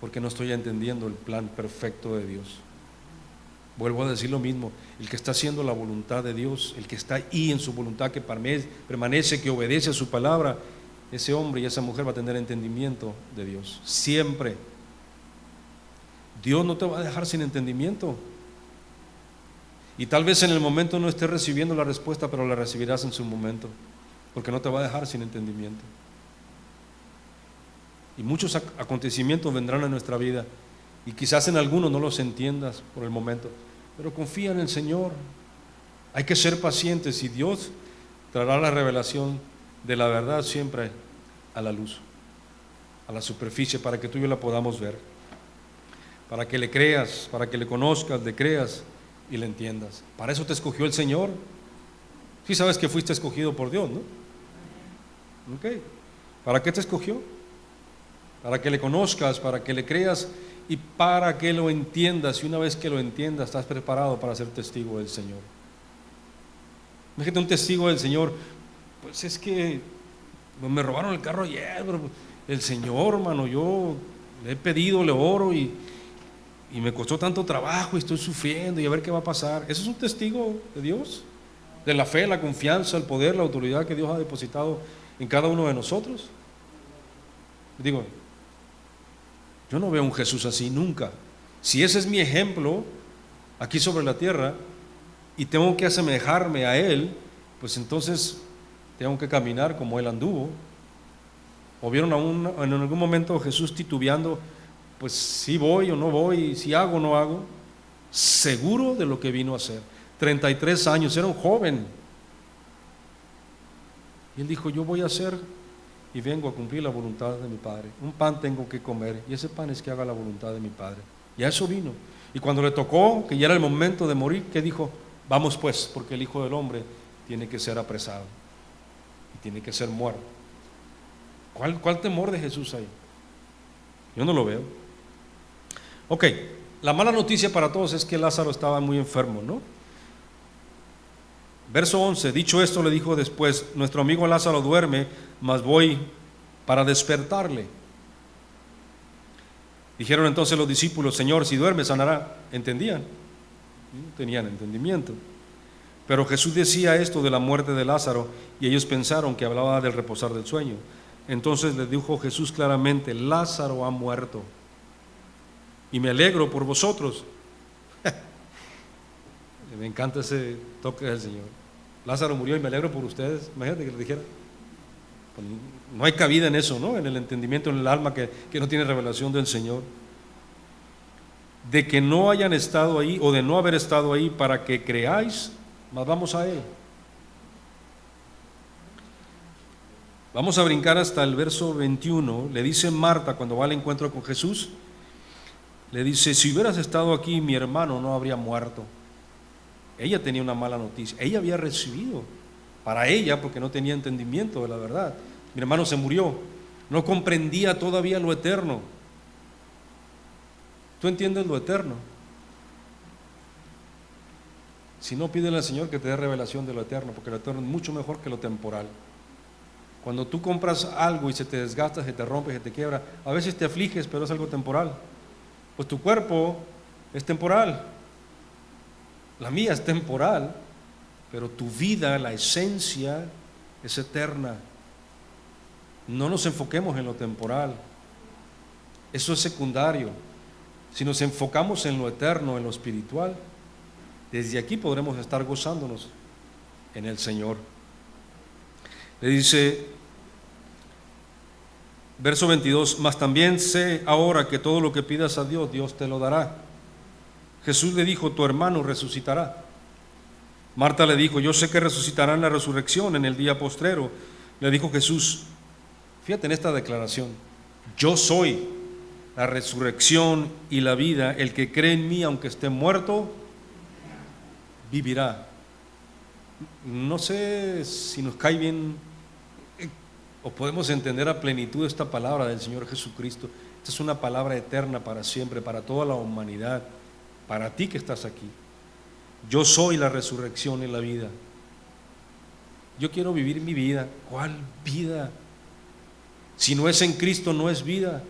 porque no estoy entendiendo el plan perfecto de Dios. Vuelvo a decir lo mismo, el que está haciendo la voluntad de Dios, el que está ahí en su voluntad, que permanece, que obedece a su palabra, ese hombre y esa mujer va a tener entendimiento de Dios, siempre. Dios no te va a dejar sin entendimiento. Y tal vez en el momento no estés recibiendo la respuesta, pero la recibirás en su momento, porque no te va a dejar sin entendimiento. Y muchos acontecimientos vendrán a nuestra vida, y quizás en algunos no los entiendas por el momento, pero confía en el Señor. Hay que ser pacientes y Dios traerá la revelación de la verdad siempre a la luz, a la superficie, para que tú y yo la podamos ver, para que le creas, para que le conozcas, le creas y le entiendas. Para eso te escogió el Señor. Sí sabes que fuiste escogido por Dios, ¿no? ¿Ok? ¿Para qué te escogió? Para que le conozcas, para que le creas y para que lo entiendas. Y una vez que lo entiendas, estás preparado para ser testigo del Señor. Imagínate un testigo del Señor. Pues es que me robaron el carro ayer, pero el Señor, hermano, yo le he pedido, le oro y me costó tanto trabajo y estoy sufriendo y a ver qué va a pasar. Eso es un testigo de Dios, de la fe, la confianza, el poder, la autoridad que Dios ha depositado en cada uno de nosotros. Digo, yo no veo un Jesús así nunca. Si ese es mi ejemplo aquí sobre la tierra y tengo que asemejarme a Él, pues entonces tengo que caminar como Él anduvo. ¿O vieron en algún momento Jesús titubeando? Pues si voy o no voy, si hago o no hago, seguro de lo que vino a hacer. 33 años, era un joven. Y Él dijo, yo voy a hacer y vengo a cumplir la voluntad de mi Padre. Un pan tengo que comer y ese pan es que haga la voluntad de mi Padre. Y a eso vino. Y cuando le tocó, que ya era el momento de morir, ¿qué dijo? Vamos pues, porque el Hijo del Hombre tiene que ser apresado y tiene que ser muerto. ¿Cuál temor de Jesús hay? Yo no lo veo. Ok, la mala noticia para todos es que Lázaro estaba muy enfermo, ¿no? Verso 11, dicho esto le dijo después, nuestro amigo Lázaro duerme, mas voy para despertarle. Dijeron entonces los discípulos, Señor, si duerme sanará. ¿Entendían? No tenían entendimiento. Pero Jesús decía esto de la muerte de Lázaro y ellos pensaron que hablaba del reposar del sueño. Entonces les dijo Jesús claramente, Lázaro ha muerto y me alegro por vosotros. Me encanta ese toque del Señor. Lázaro murió y me alegro por ustedes. Imagínate que les dijera. Pues no hay cabida en eso, ¿no? En el entendimiento, en el alma que no tiene revelación del Señor. De que no hayan estado ahí o de no haber estado ahí para que creáis, mas vamos a Él. Vamos a brincar hasta el verso 21. Le dice Marta cuando va al encuentro con Jesús, le dice, si hubieras estado aquí mi hermano no habría muerto. Ella tenía una mala noticia, ella había recibido para ella porque no tenía entendimiento de la verdad. Mi hermano se murió, no comprendía todavía lo eterno. ¿Tú entiendes lo eterno? Si no, pídele al Señor que te dé revelación de lo eterno, porque lo eterno es mucho mejor que lo temporal. Cuando tú compras algo y se te desgasta, se te rompe, se te quiebra, a veces te afliges, pero es algo temporal. Pues tu cuerpo es temporal, la mía es temporal, pero tu vida, la esencia, es eterna. No nos enfoquemos en lo temporal, eso es secundario. Si nos enfocamos en lo eterno, en lo espiritual, desde aquí podremos estar gozándonos en el Señor. Le dice, verso 22, mas también sé ahora que todo lo que pidas a Dios, Dios te lo dará. Jesús le dijo, tu hermano resucitará. Marta le dijo, yo sé que resucitará en la resurrección en el día postrero. Le dijo Jesús, fíjate en esta declaración, yo soy la resurrección y la vida, el que cree en mí aunque esté muerto, vivirá. No sé si nos cae bien o podemos entender a plenitud esta palabra del Señor Jesucristo. Esta es una palabra eterna para siempre, para toda la humanidad, para ti que estás aquí. Yo soy la resurrección y la vida. Yo quiero vivir mi vida. ¿Cuál vida? Si no es en Cristo, no es vida.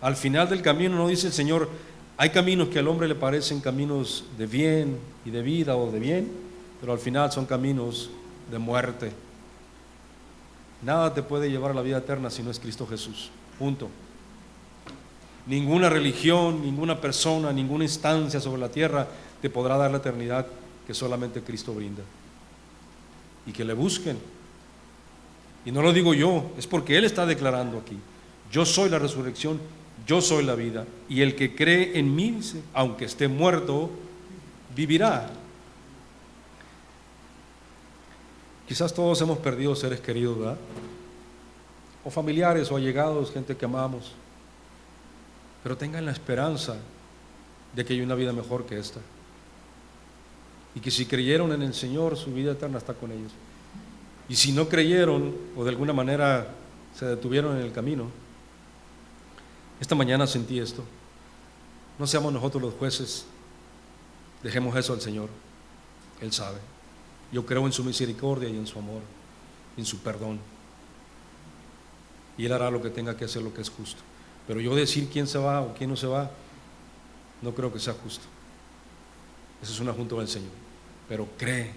Al final del camino no dice el Señor, hay caminos que al hombre le parecen caminos de bien y de vida o de bien, pero al final son caminos de muerte. Nada te puede llevar a la vida eterna si no es Cristo Jesús. Punto. Ninguna religión, ninguna persona, ninguna instancia sobre la tierra te podrá dar la eternidad que solamente Cristo brinda. Y que le busquen. Y no lo digo yo, es porque Él está declarando aquí: yo soy la resurrección, yo soy la vida, y el que cree en mí, aunque esté muerto, vivirá. Quizás todos hemos perdido seres queridos, ¿verdad? O familiares o allegados, gente que amamos. Pero tengan la esperanza de que hay una vida mejor que esta. Y que si creyeron en el Señor, su vida eterna está con ellos. Y si no creyeron, o de alguna manera se detuvieron en el camino, esta mañana sentí esto: no seamos nosotros los jueces, dejemos eso al Señor. Él sabe. Yo creo en su misericordia y en su amor, en su perdón, y Él hará lo que tenga que hacer, lo que es justo. Pero yo decir quién se va o quién no se va, no creo que sea justo. Eso es un asunto del Señor. Pero cree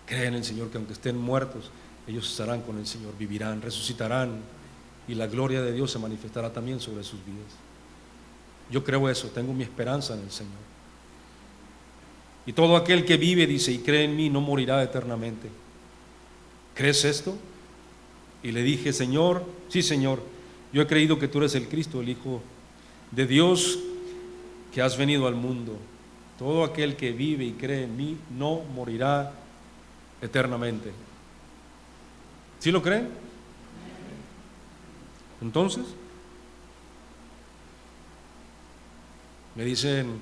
en el Señor, que aunque estén muertos, ellos estarán con el Señor, vivirán, resucitarán, y la gloria de Dios se manifestará también sobre sus vidas. Yo creo eso, tengo mi esperanza en el Señor. Y todo aquel que vive, dice, y cree en mí, no morirá eternamente. ¿Crees esto? Y le dije: Señor, sí, Señor, yo he creído que tú eres el Cristo, el Hijo de Dios, que has venido al mundo. Todo aquel que vive y cree en mí no morirá eternamente. ¿Sí lo creen? Entonces, me dicen,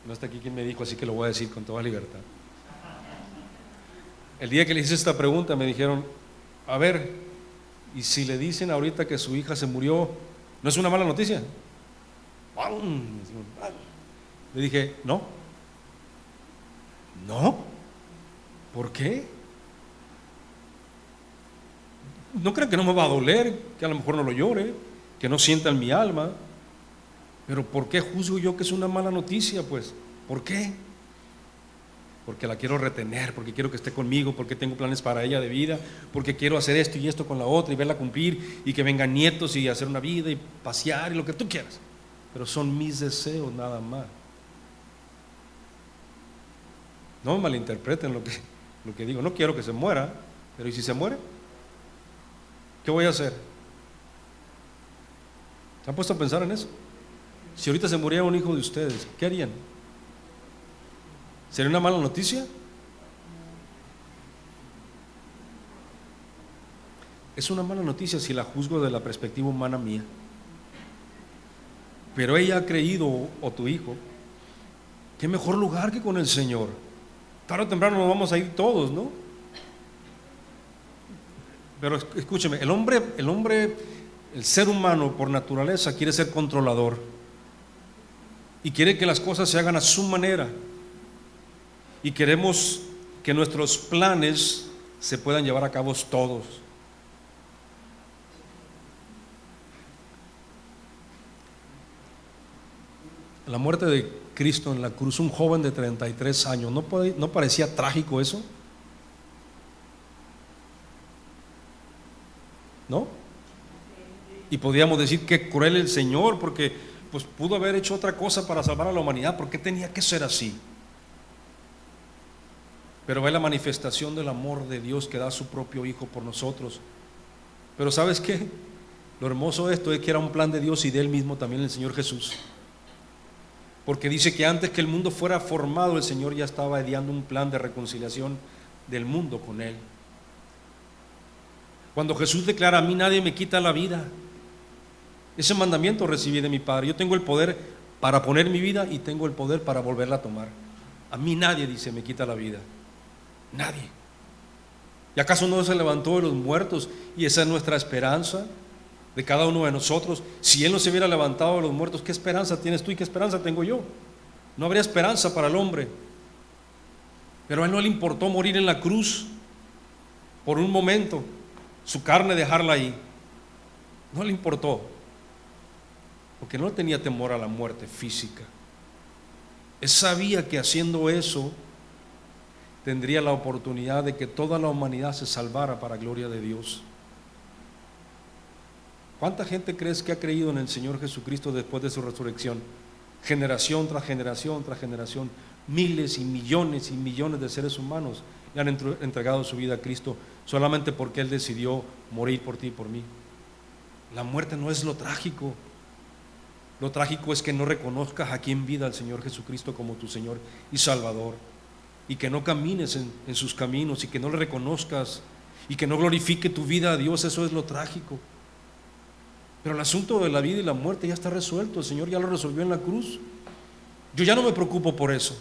no está aquí quien me dijo, así que lo voy a decir con toda libertad. El día que le hice esta pregunta me dijeron: a ver, y si le dicen ahorita que su hija se murió, ¿no es una mala noticia? Le dije: no. ¿Por qué? No crean que no me va a doler, que a lo mejor no lo llore, que no sienta en mi alma. Pero ¿por qué juzgo yo que es una mala noticia? Pues, ¿por qué? Porque la quiero retener, porque quiero que esté conmigo, porque tengo planes para ella de vida, porque quiero hacer esto y esto con la otra y verla cumplir, y que vengan nietos y hacer una vida y pasear y lo que tú quieras. Pero son mis deseos nada más. No me malinterpreten lo que digo. No quiero que se muera, pero ¿y si se muere? ¿Qué voy a hacer? ¿Se han puesto a pensar en eso? Si ahorita se muriera un hijo de ustedes, ¿qué harían? ¿Sería una mala noticia? Es una mala noticia si la juzgo de la perspectiva humana mía. Pero ella ha creído, o tu hijo, qué mejor lugar que con el Señor. Tarde o temprano nos vamos a ir todos, ¿no? Pero escúcheme, el ser humano por naturaleza quiere ser controlador y quiere que las cosas se hagan a su manera, y queremos que nuestros planes se puedan llevar a cabo todos. La muerte de Cristo en la cruz, un joven de 33 años, ¿no parecía trágico eso? ¿No? Y podíamos decir que cruel el Señor, porque pues pudo haber hecho otra cosa para salvar a la humanidad. ¿Por qué tenía que ser así? Pero ve la manifestación del amor de Dios, que da a su propio Hijo por nosotros. Pero ¿sabes qué? Lo hermoso de esto es que era un plan de Dios y de Él mismo también, el Señor Jesús. Porque dice que antes que el mundo fuera formado, el Señor ya estaba ideando un plan de reconciliación del mundo con Él. Cuando Jesús declara: a mí nadie me quita la vida, ese mandamiento recibí de mi Padre. Yo tengo el poder para poner mi vida y tengo el poder para volverla a tomar. A mí nadie, dice, me quita la vida. Nadie. ¿Y acaso no se levantó de los muertos? Y esa es nuestra esperanza de cada uno de nosotros. Si Él no se hubiera levantado de los muertos, ¿qué esperanza tienes tú y qué esperanza tengo yo? No habría esperanza para el hombre. Pero a Él no le importó morir en la cruz por un momento, su carne dejarla ahí. No le importó. porque no tenía temor a la muerte física. Él sabía que haciendo eso tendría la oportunidad de que toda la humanidad se salvara para gloria de Dios. ¿Cuánta gente crees que ha creído en el Señor Jesucristo después de su resurrección? Generación tras generación tras generación, miles y millones de seres humanos le han entregado su vida a Cristo solamente porque Él decidió morir por ti y por mí. La muerte no es lo trágico. Lo trágico es que no reconozcas aquí en vida al Señor Jesucristo como tu Señor y Salvador, y que no camines en sus caminos, y que no le reconozcas, y que no glorifique tu vida a Dios. Eso es lo trágico. Pero el asunto de la vida y la muerte ya está resuelto. El Señor ya lo resolvió en la cruz. Yo ya no me preocupo por eso.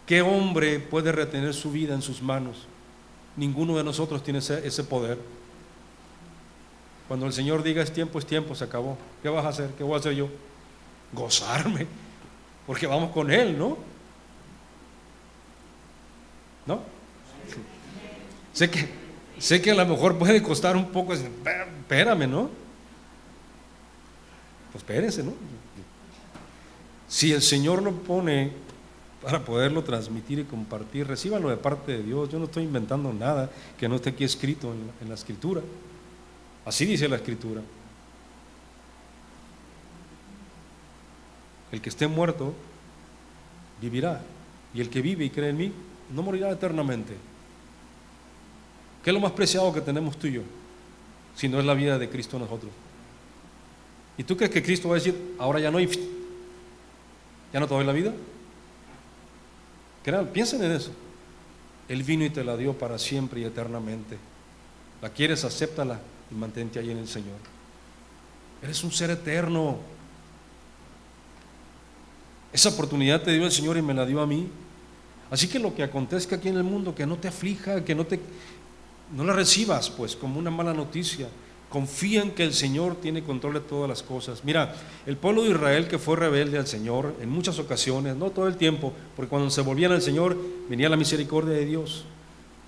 ¿Qué hombre puede retener su vida en sus manos? Ninguno de nosotros tiene ese poder. Cuando el Señor diga es tiempo, se acabó. ¿Qué vas a hacer? ¿Qué voy a hacer yo? Gozarme, porque vamos con Él, ¿no? ¿No? Sé que a lo mejor puede costar un poco, espérame, ¿no? Pues espérense, ¿no? Si el Señor lo pone para poderlo transmitir y compartir, recíbalo de parte de Dios. Yo no estoy inventando nada que no esté aquí escrito en la Escritura. Así dice la Escritura. El que esté muerto vivirá, y el que vive y cree en mí no morirá eternamente. ¿Qué es lo más preciado que tenemos tú y yo? Si no es la vida de Cristo en nosotros. ¿Y tú crees que Cristo va a decir, ahora ya no hay, ya no te doy la vida? Crean, piensen en eso. Él vino y te la dio para siempre y eternamente. ¿La quieres? Acéptala y mantente ahí en el Señor. Eres un ser eterno. Esa oportunidad te dio el Señor y me la dio a mí. Así que lo que acontezca aquí en el mundo, que no te aflija, que no la recibas pues como una mala noticia. Confía en que el Señor tiene control de todas las cosas. Mira, el pueblo de Israel, que fue rebelde al Señor en muchas ocasiones, no todo el tiempo, porque cuando se volvían al Señor venía la misericordia de Dios.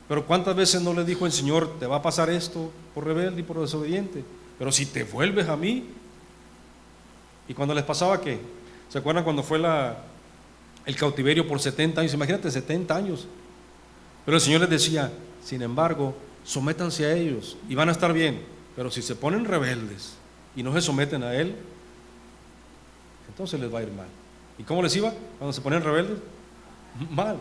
Pero ¿cuántas veces no le dijo el Señor, te va a pasar esto por rebelde y por desobediente? Pero si te vuelves a mí. ¿Y cuando les pasaba qué? ¿Se acuerdan cuando fue el cautiverio por 70 años? Imagínate, 70 años. Pero el Señor les decía, sin embargo, sométanse a ellos y van a estar bien. Pero si se ponen rebeldes y no se someten a Él, entonces les va a ir mal. ¿Y cómo les iba cuando se ponen rebeldes? Mal.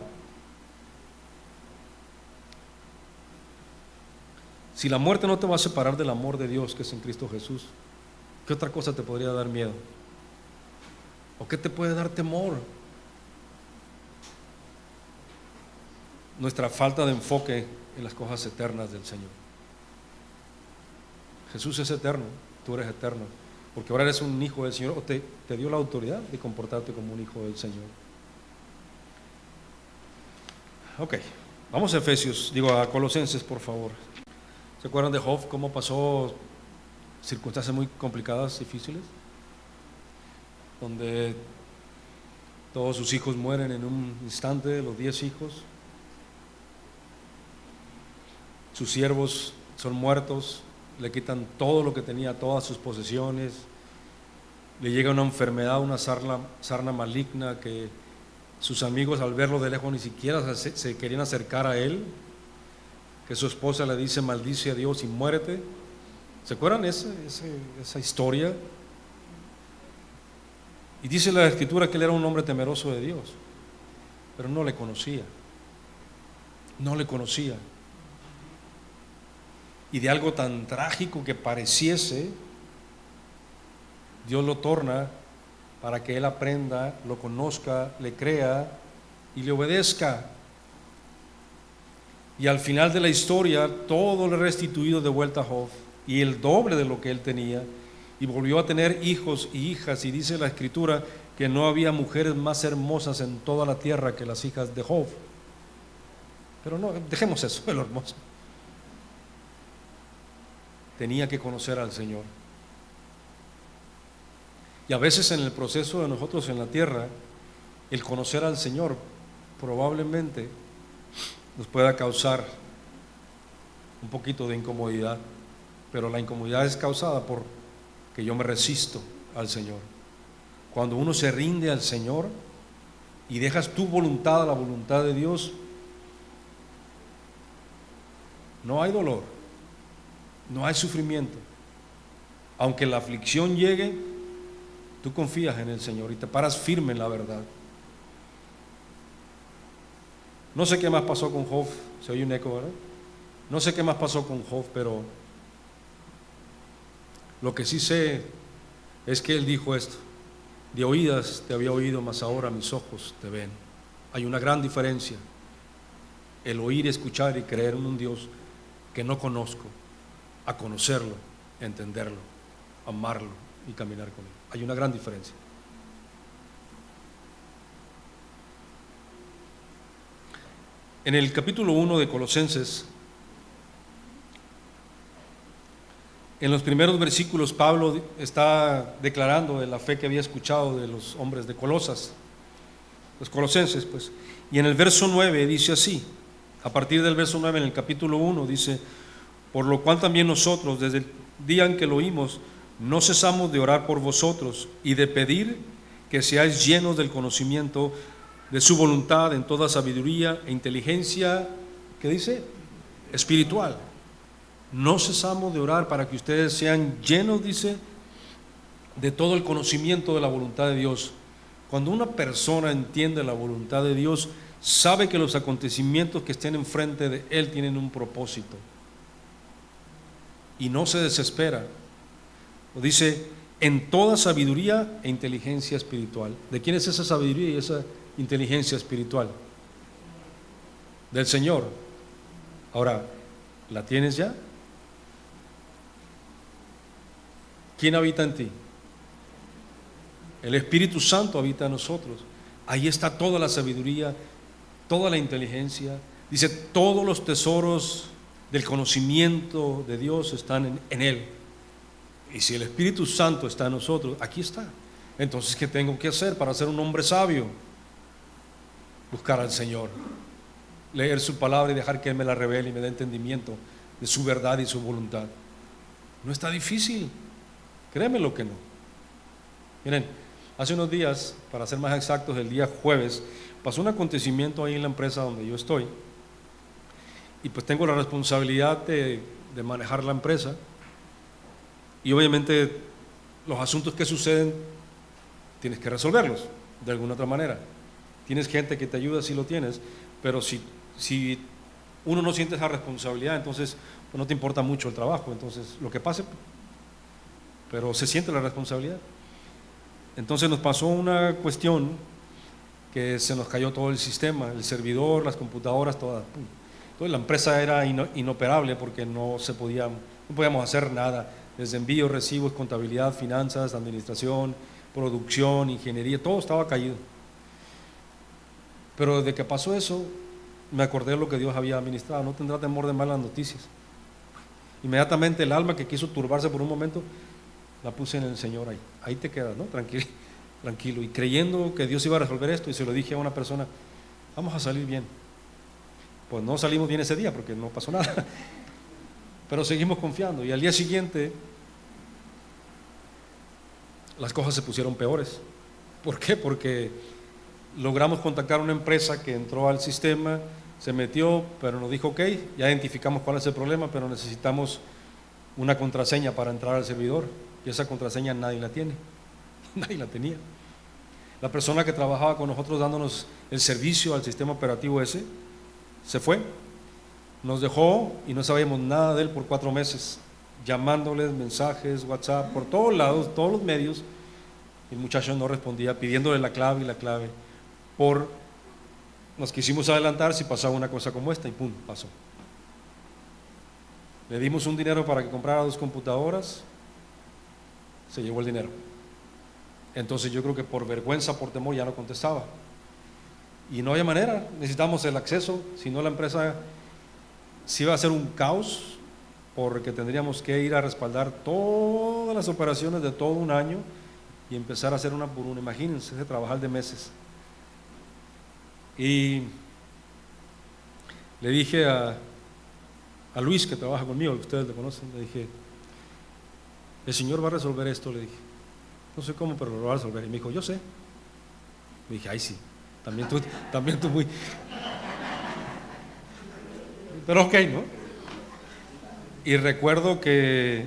Si la muerte no te va a separar del amor de Dios que es en Cristo Jesús, ¿qué otra cosa te podría dar miedo? ¿O qué te puede dar temor? Nuestra falta de enfoque en las cosas eternas del Señor. Jesús es eterno, tú eres eterno, porque ahora eres un hijo del Señor, o te dio la autoridad de comportarte como un hijo del Señor. Ok, vamos a Colosenses, por favor. ¿Se acuerdan de Job, cómo pasó circunstancias muy complicadas, difíciles? Donde todos sus hijos mueren en un instante, los 10 hijos. Sus siervos son muertos, le quitan todo lo que tenía, todas sus posesiones. Le llega una enfermedad, una sarna maligna, que sus amigos al verlo de lejos ni siquiera se querían acercar a él. Que su esposa le dice, maldice a Dios y muérete. ¿Se acuerdan esa historia? Y dice la Escritura que él era un hombre temeroso de Dios, pero no le conocía. No le conocía. Y de algo tan trágico que pareciese, Dios lo torna para que él aprenda, lo conozca, le crea y le obedezca. Y al final de la historia, todo le restituido de vuelta a Job, y el doble de lo que él tenía, y volvió a tener hijos y hijas, y dice la Escritura que no había mujeres más hermosas en toda la tierra que las hijas de Job. Pero no, dejemos eso de lo hermoso. Tenía que conocer al Señor. Y a veces en el proceso de nosotros en la tierra, el conocer al Señor probablemente nos pueda causar un poquito de incomodidad, pero la incomodidad es causada por que yo me resisto al Señor. Cuando uno se rinde al Señor y dejas tu voluntad a la voluntad de Dios, no hay dolor, no hay sufrimiento. Aunque la aflicción llegue, tú confías en el Señor y te paras firme en la verdad. No sé qué más pasó con Job, se oye un eco, ¿verdad? No sé qué más pasó con Job, pero lo que sí sé es que él dijo esto: de oídas te había oído, mas ahora mis ojos te ven. Hay una gran diferencia, el oír, escuchar y creer en un Dios que no conozco, a conocerlo, entenderlo, amarlo y caminar con él. Hay una gran diferencia. En el capítulo 1 de Colosenses, en los primeros versículos, Pablo está declarando de la fe que había escuchado de los hombres de Colosas, los colosenses, pues. Y en el verso 9 dice así, a partir del verso 9 en el capítulo 1 dice: por lo cual también nosotros, desde el día en que lo oímos, no cesamos de orar por vosotros y de pedir que seáis llenos del conocimiento de su voluntad en toda sabiduría e inteligencia, ¿qué dice? Espiritual. No cesamos de orar para que ustedes sean llenos, dice, de todo el conocimiento de la voluntad de Dios. Cuando una persona entiende la voluntad de Dios, sabe que los acontecimientos que estén enfrente de él tienen un propósito y no se desespera. Lo dice, en toda sabiduría e inteligencia espiritual. ¿De quién es esa sabiduría y esa inteligencia espiritual? Del Señor. Ahora, ¿la tienes ya? ¿Quién habita en ti? El Espíritu Santo habita en nosotros. Ahí está toda la sabiduría, toda la inteligencia. Dice, todos los tesoros del conocimiento de Dios están en Él. Y si el Espíritu Santo está en nosotros, aquí está. Entonces, ¿qué tengo que hacer para ser un hombre sabio? Buscar al Señor, leer su palabra y dejar que Él me la revele y me dé entendimiento de su verdad y su voluntad. No está difícil, créeme lo que no. Miren, hace unos días, para ser más exactos, el día jueves, pasó un acontecimiento ahí en la empresa donde yo estoy, y pues tengo la responsabilidad de manejar la empresa, y obviamente los asuntos que suceden tienes que resolverlos de alguna otra manera. Tienes gente que te ayuda si lo tienes, pero si uno no siente esa responsabilidad, entonces pues no te importa mucho el trabajo, entonces lo que pase, pero se siente la responsabilidad. Entonces nos pasó una cuestión que se nos cayó todo el sistema, el servidor, las computadoras, todas. Entonces la empresa era inoperable porque no podíamos hacer nada, desde envíos, recibos, contabilidad, finanzas, administración, producción, ingeniería, todo estaba caído. Pero desde que pasó eso, me acordé de lo que Dios había administrado. No tendrá temor de malas noticias. Inmediatamente el alma que quiso turbarse por un momento, la puse en el Señor ahí. Ahí te quedas, ¿no? Tranquilo. Y creyendo que Dios iba a resolver esto, y se lo dije a una persona, vamos a salir bien. Pues no salimos bien ese día porque no pasó nada. Pero seguimos confiando. Y al día siguiente, las cosas se pusieron peores. ¿Por qué? Porque logramos contactar a una empresa que entró al sistema, se metió, pero nos dijo, ok, ya identificamos cuál es el problema, pero necesitamos una contraseña para entrar al servidor, y esa contraseña nadie la tiene, nadie la tenía. La persona que trabajaba con nosotros dándonos el servicio al sistema operativo ese, se fue, nos dejó y no sabíamos nada de él por 4 meses, llamándoles, mensajes, WhatsApp, por todos lados, todos los medios. El muchacho no respondía, pidiéndole la clave y la clave. Nos quisimos adelantar si pasaba una cosa como esta y pum, pasó. Le dimos un dinero para que comprara 2 computadoras, se llevó el dinero. Entonces yo creo que por vergüenza, por temor, ya no contestaba. Y no había manera, necesitamos el acceso, si no la empresa se iba a hacer un caos, porque tendríamos que ir a respaldar todas las operaciones de todo un año y empezar a hacer una por una. Imagínense, trabajar de meses. Y le dije a Luis, que trabaja conmigo, ustedes lo conocen, le dije, el Señor va a resolver esto, le dije. no sé cómo, pero lo voy a resolver. Y me dijo, yo sé. Me dije, ay sí, también tú muy... Pero ok, ¿no? Y recuerdo que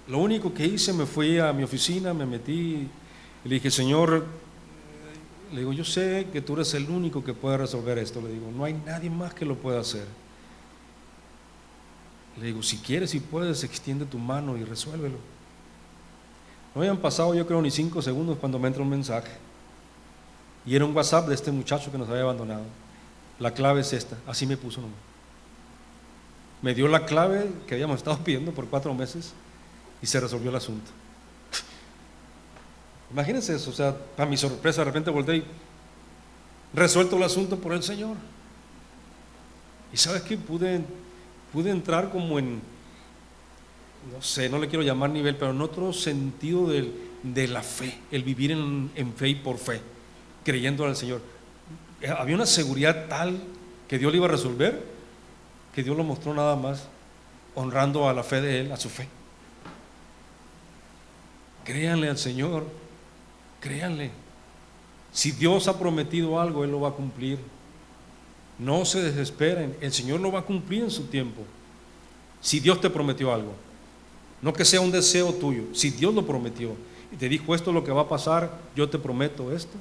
lo único que hice, me fui a mi oficina, me metí y le dije, Señor, le digo, yo sé que tú eres el único que puede resolver esto. Le digo, no hay nadie más que lo pueda hacer. Le digo, si quieres y puedes, extiende tu mano y resuélvelo. No habían pasado, yo creo, ni 5 segundos cuando me entra un mensaje. Y era un WhatsApp de este muchacho que nos había abandonado. La clave es esta, así me puso nomás. Me dio la clave que habíamos estado pidiendo por 4 meses y se resolvió el asunto. Imagínense eso, o sea, para mi sorpresa, de repente volteé y resuelto el asunto por el Señor. Y sabes que pude entrar como en, no sé, no le quiero llamar nivel, pero en otro sentido de la fe, el vivir en fe y por fe, creyendo al Señor. Había una seguridad tal que Dios le iba a resolver, que Dios lo mostró nada más honrando a la fe de Él, a su fe. Créanle al Señor, créanle. Si Dios ha prometido algo, Él lo va a cumplir. No se desesperen, el Señor lo va a cumplir en su tiempo. Si Dios te prometió algo, no que sea un deseo tuyo, si Dios lo prometió y te dijo esto es lo que va a pasar, yo te prometo esto,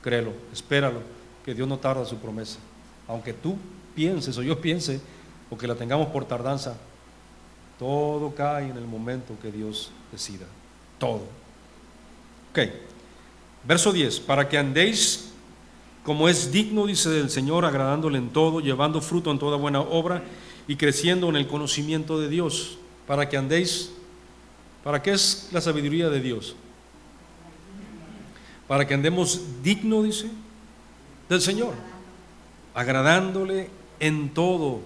créelo, espéralo, que Dios no tarda su promesa. Aunque tú pienses o yo piense o que la tengamos por tardanza, todo cae en el momento que Dios decida, todo. Ok, verso 10, para que andéis como es digno, dice, del Señor, agradándole en todo, llevando fruto en toda buena obra y creciendo en el conocimiento de Dios, para que andéis. ¿Para qué es la sabiduría de Dios? Para que andemos digno, dice, del Señor, agradándole en todo,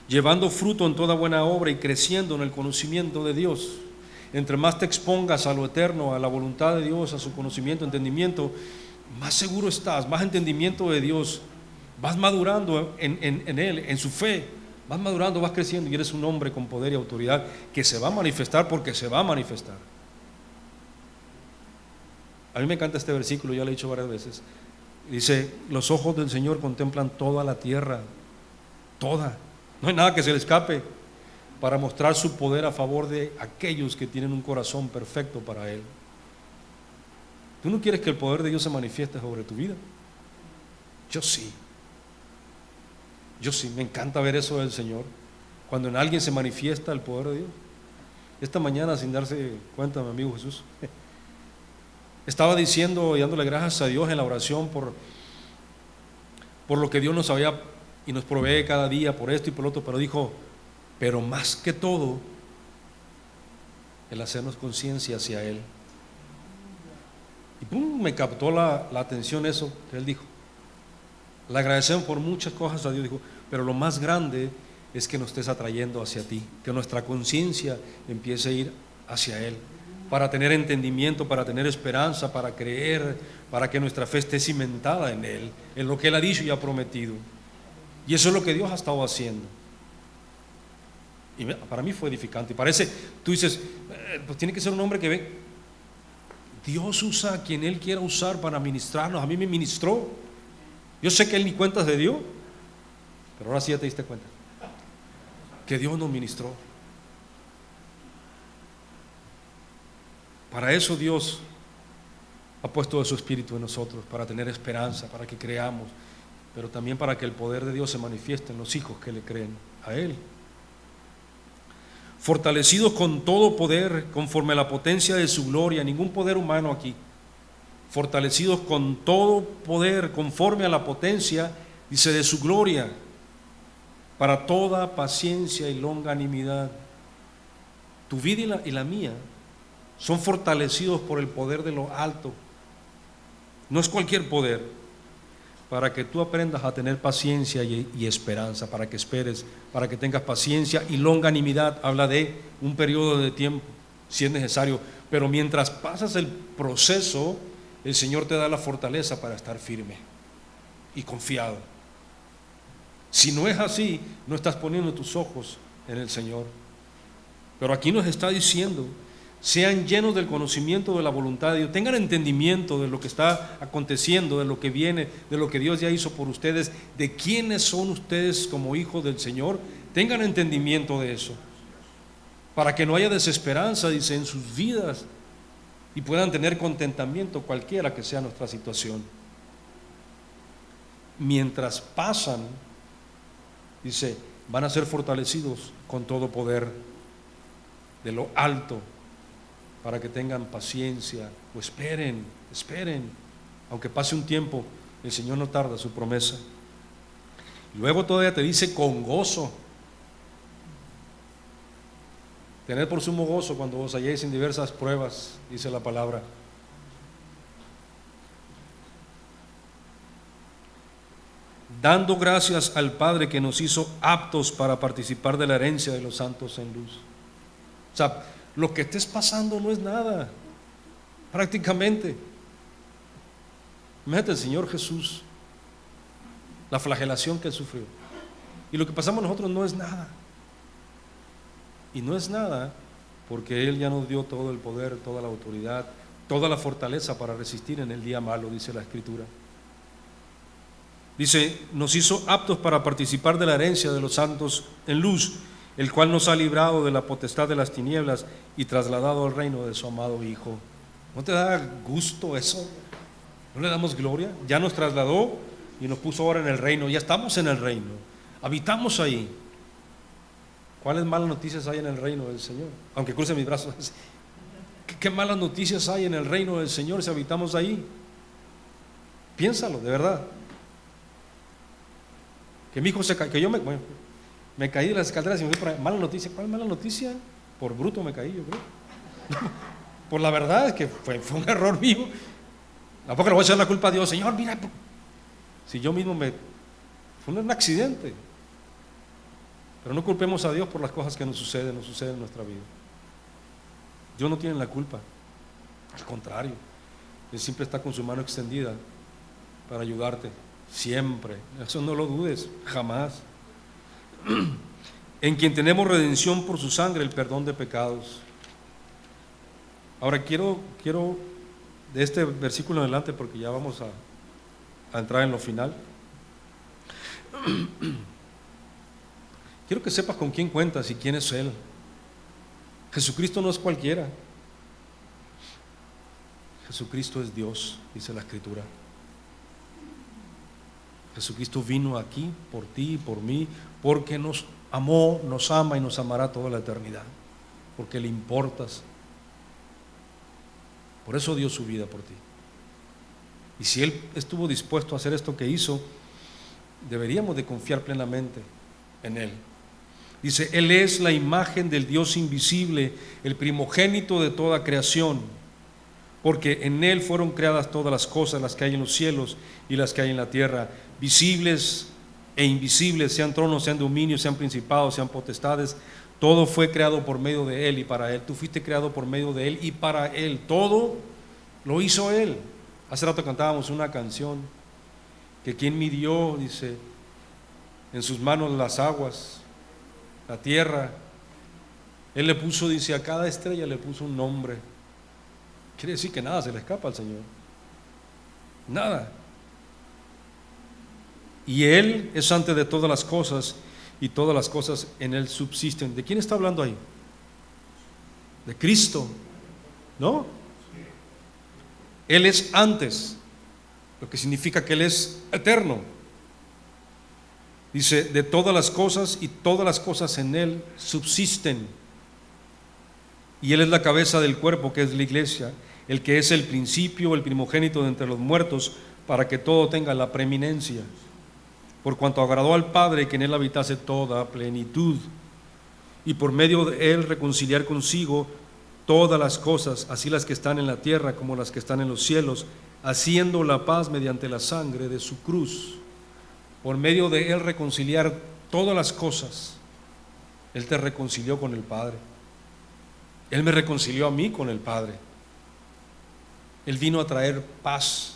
llevando fruto en toda buena obra y creciendo en el conocimiento de Dios. Entre más te expongas a lo eterno, a la voluntad de Dios, a su conocimiento, entendimiento, más seguro estás, más entendimiento de Dios, vas madurando en Él, en su fe, vas madurando, vas creciendo y eres un hombre con poder y autoridad que se va a manifestar porque se va a manifestar. A mí me encanta este versículo, ya lo he dicho varias veces. Dice, los ojos del Señor contemplan toda la tierra, toda, no hay nada que se le escape, para mostrar su poder a favor de aquellos que tienen un corazón perfecto para Él. ¿Tú no quieres que el poder de Dios se manifieste sobre tu vida? Yo sí, me encanta ver eso del Señor, cuando en alguien se manifiesta el poder de Dios. Esta mañana, sin darse cuenta, mi amigo Jesús estaba diciendo y dándole gracias a Dios en la oración por lo que Dios nos había y nos provee cada día, por esto y por lo otro, pero dijo, pero más que todo, el hacernos conciencia hacia Él. Y pum, me captó la atención eso que Él dijo. Le agradecemos por muchas cosas a Dios, dijo, pero lo más grande es que nos estés atrayendo hacia ti, que nuestra conciencia empiece a ir hacia Él, para tener entendimiento, para tener esperanza, para creer, para que nuestra fe esté cimentada en Él, en lo que Él ha dicho y ha prometido. Y eso es lo que Dios ha estado haciendo. Y para mí fue edificante. Y parece, tú dices, pues tiene que ser un hombre que ve. Dios usa a quien Él quiera usar para ministrarnos. A mí me ministró. Yo sé que Él ni cuentas de Dios, pero ahora sí ya te diste cuenta que Dios nos ministró. Para eso Dios ha puesto de su espíritu en nosotros, para tener esperanza, para que creamos, pero también para que el poder de Dios se manifieste en los hijos que le creen a Él. Fortalecidos con todo poder conforme a la potencia de su gloria, ningún poder humano aquí, fortalecidos con todo poder conforme a la potencia, dice, de su gloria, para toda paciencia y longanimidad. Tu vida y la mía son fortalecidos por el poder de lo alto. No es cualquier poder. Para que tú aprendas a tener paciencia y esperanza, para que esperes, para que tengas paciencia y longanimidad. Habla de un periodo de tiempo, si es necesario, pero mientras pasas el proceso, el Señor te da la fortaleza para estar firme y confiado. Si no es así, no estás poniendo tus ojos en el Señor. Pero aquí nos está diciendo sean llenos del conocimiento de la voluntad de Dios, tengan entendimiento de lo que está aconteciendo, de lo que viene, de lo que Dios ya hizo por ustedes, de quiénes son ustedes como hijos del Señor. Tengan entendimiento de eso, para que no haya desesperanza, dice, en sus vidas, y puedan tener contentamiento cualquiera que sea nuestra situación. Mientras pasan, dice, van a ser fortalecidos con todo poder de lo alto, para que tengan paciencia o esperen, aunque pase un tiempo, el Señor no tarda su promesa. Luego todavía te dice con gozo. Tened por sumo gozo cuando os halléis en diversas pruebas, dice la palabra. Dando gracias al Padre que nos hizo aptos para participar de la herencia de los santos en luz. O sea, lo que estés pasando no es nada, prácticamente. Imagínate el Señor Jesús, la flagelación que Él sufrió. Y lo que pasamos nosotros no es nada. Y no es nada porque Él ya nos dio todo el poder, toda la autoridad, toda la fortaleza para resistir en el día malo, dice la Escritura. Dice, nos hizo aptos para participar de la herencia de los santos en luz, el cual nos ha librado de la potestad de las tinieblas y trasladado al reino de su amado Hijo. ¿No te da gusto eso? ¿No le damos gloria? Ya nos trasladó y nos puso ahora en el reino. Ya estamos en el reino, habitamos ahí. ¿Cuáles malas noticias hay en el reino del Señor? Aunque cruce mis brazos, ¿qué malas noticias hay en el reino del Señor si habitamos ahí? Piénsalo, de verdad. Que mi hijo se cayó, que yo me caí de las escaleras y me fui por ahí. Mala noticia. ¿Cuál mala noticia? Por bruto me caí, yo creo. Por la verdad es que fue un error mío. Tampoco le voy a echar la culpa a Dios. Señor, mira, si yo mismo fue un accidente. Pero no culpemos a Dios por las cosas que nos suceden en nuestra vida. Dios no tiene la culpa. Al contrario, Él siempre está con su mano extendida para ayudarte. Siempre. Eso no lo dudes, jamás. En quien tenemos redención por su sangre, el perdón de pecados. Ahora quiero de este versículo en adelante, porque ya vamos a entrar en lo final. Quiero que sepas con quién cuentas y quién es Él. Jesucristo no es cualquiera. Jesucristo es Dios, dice la Escritura. Jesucristo vino aquí por ti y por mí, porque nos amó, nos ama y nos amará toda la eternidad, porque le importas. Por eso dio su vida por ti. Y si Él estuvo dispuesto a hacer esto que hizo, deberíamos de confiar plenamente en Él. Dice, Él es la imagen del Dios invisible, el primogénito de toda creación, porque en Él fueron creadas todas las cosas, las que hay en los cielos y las que hay en la tierra, visibles e invisibles, sean tronos, sean dominios, sean principados, sean potestades. Todo fue creado por medio de Él y para Él. Tú fuiste creado por medio de Él y para Él. Todo lo hizo Él. Hace rato cantábamos una canción que quien midió, dice, en sus manos las aguas, la tierra. Él le puso, dice, a cada estrella le puso un nombre. Quiere decir que nada se le escapa al Señor. Nada. Y Él es antes de todas las cosas, y todas las cosas en Él subsisten. ¿De quién está hablando ahí? De Cristo, ¿no? Él es antes, lo que significa que Él es eterno. Dice, de todas las cosas, y todas las cosas en Él subsisten. Y Él es la cabeza del cuerpo, que es la iglesia, el que es el principio, el primogénito de entre los muertos, para que todo tenga la preeminencia. Por cuanto agradó al Padre que en Él habitase toda plenitud, y por medio de Él reconciliar consigo todas las cosas, así las que están en la tierra como las que están en los cielos, haciendo la paz mediante la sangre de su cruz. Por medio de Él reconciliar todas las cosas. Él te reconcilió con el Padre. Él me reconcilió a mí con el Padre. Él vino a traer paz.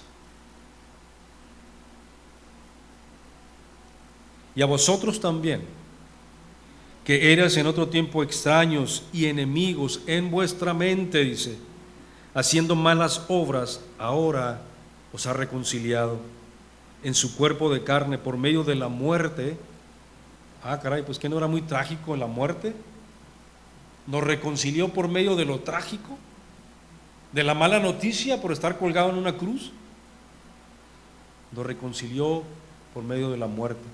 Y a vosotros también, que eras en otro tiempo extraños y enemigos en vuestra mente, dice, haciendo malas obras, ahora os ha reconciliado en su cuerpo de carne por medio de la muerte. Ah, caray, pues que no era muy trágico en la muerte. Nos reconcilió por medio de lo trágico, de la mala noticia por estar colgado en una cruz. Nos reconcilió por medio de la muerte.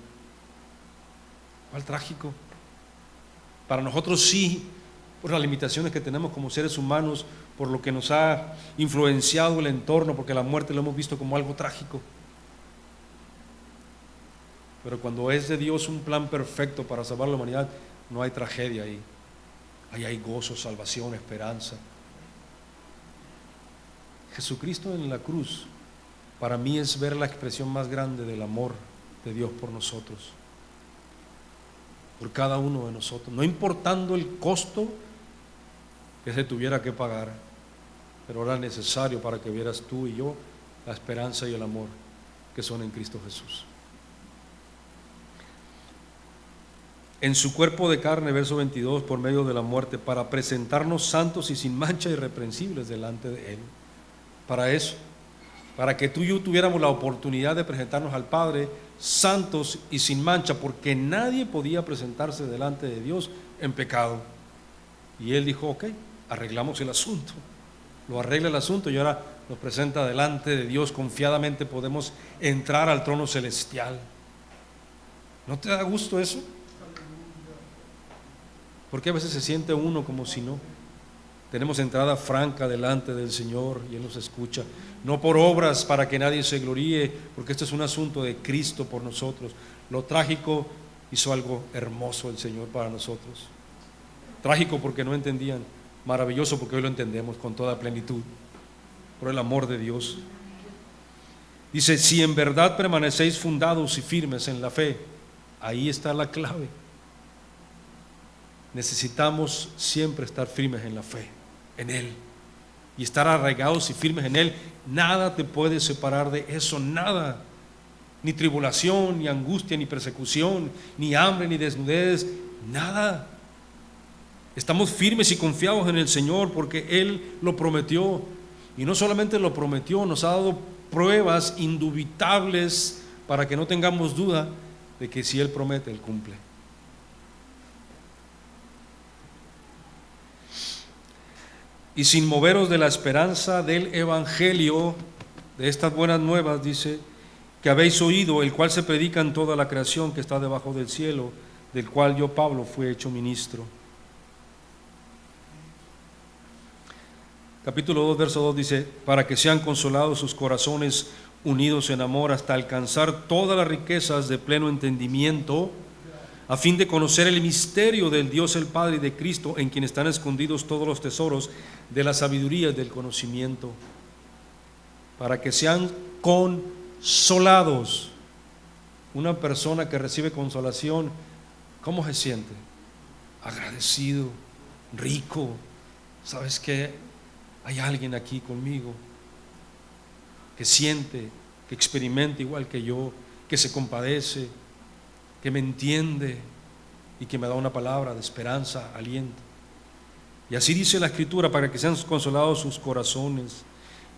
¿Cuál trágico? Para nosotros sí, por las limitaciones que tenemos como seres humanos, por lo que nos ha influenciado el entorno, porque la muerte lo hemos visto como algo trágico. Pero cuando es de Dios un plan perfecto para salvar a la humanidad, no hay tragedia ahí. Ahí hay gozo, salvación, esperanza. Jesucristo en la cruz, para mí es ver la expresión más grande del amor de Dios por nosotros, por cada uno de nosotros, no importando el costo que se tuviera que pagar, pero era necesario para que vieras tú y yo la esperanza y el amor que son en Cristo Jesús. En su cuerpo de carne, verso 22, por medio de la muerte, para presentarnos santos y sin mancha irreprensibles delante de Él. Para eso, para que tú y yo tuviéramos la oportunidad de presentarnos al Padre santos y sin mancha, porque nadie podía presentarse delante de Dios en pecado. Y Él dijo, ok, arreglamos el asunto. Lo arregla el asunto y ahora nos presenta delante de Dios. Confiadamente podemos entrar al trono celestial. ¿No te da gusto eso? Porque a veces se siente uno como si no. Tenemos entrada franca delante del Señor y Él nos escucha. No por obras para que nadie se gloríe, porque esto es un asunto de Cristo por nosotros. Lo trágico hizo algo hermoso el Señor para nosotros. Trágico porque no entendían, maravilloso porque hoy lo entendemos con toda plenitud, por el amor de Dios. Dice, si en verdad permanecéis fundados y firmes en la fe, ahí está la clave. Necesitamos siempre estar firmes en la fe, en Él, y estar arraigados y firmes en Él. Nada te puede separar de eso, nada, ni tribulación, ni angustia, ni persecución, ni hambre, ni desnudez, nada. Estamos firmes y confiados en el Señor porque Él lo prometió, y no solamente lo prometió, nos ha dado pruebas indubitables para que no tengamos duda de que si Él promete, Él cumple. Y sin moveros de la esperanza del Evangelio, de estas buenas nuevas, dice, que habéis oído, el cual se predica en toda la creación que está debajo del cielo, del cual yo, Pablo, fui hecho ministro. Capítulo 2, verso 2 dice, para que sean consolados sus corazones unidos en amor hasta alcanzar todas las riquezas de pleno entendimiento, a fin de conocer el misterio del Dios el Padre y de Cristo, en quien están escondidos todos los tesoros de la sabiduría y del conocimiento, para que sean consolados. Una persona que recibe consolación, ¿cómo se siente? Agradecido, rico. ¿Sabes qué? Hay alguien aquí conmigo que siente, que experimenta igual que yo, que se compadece, que me entiende y que me da una palabra de esperanza, aliento. Y así dice la Escritura, para que sean consolados sus corazones,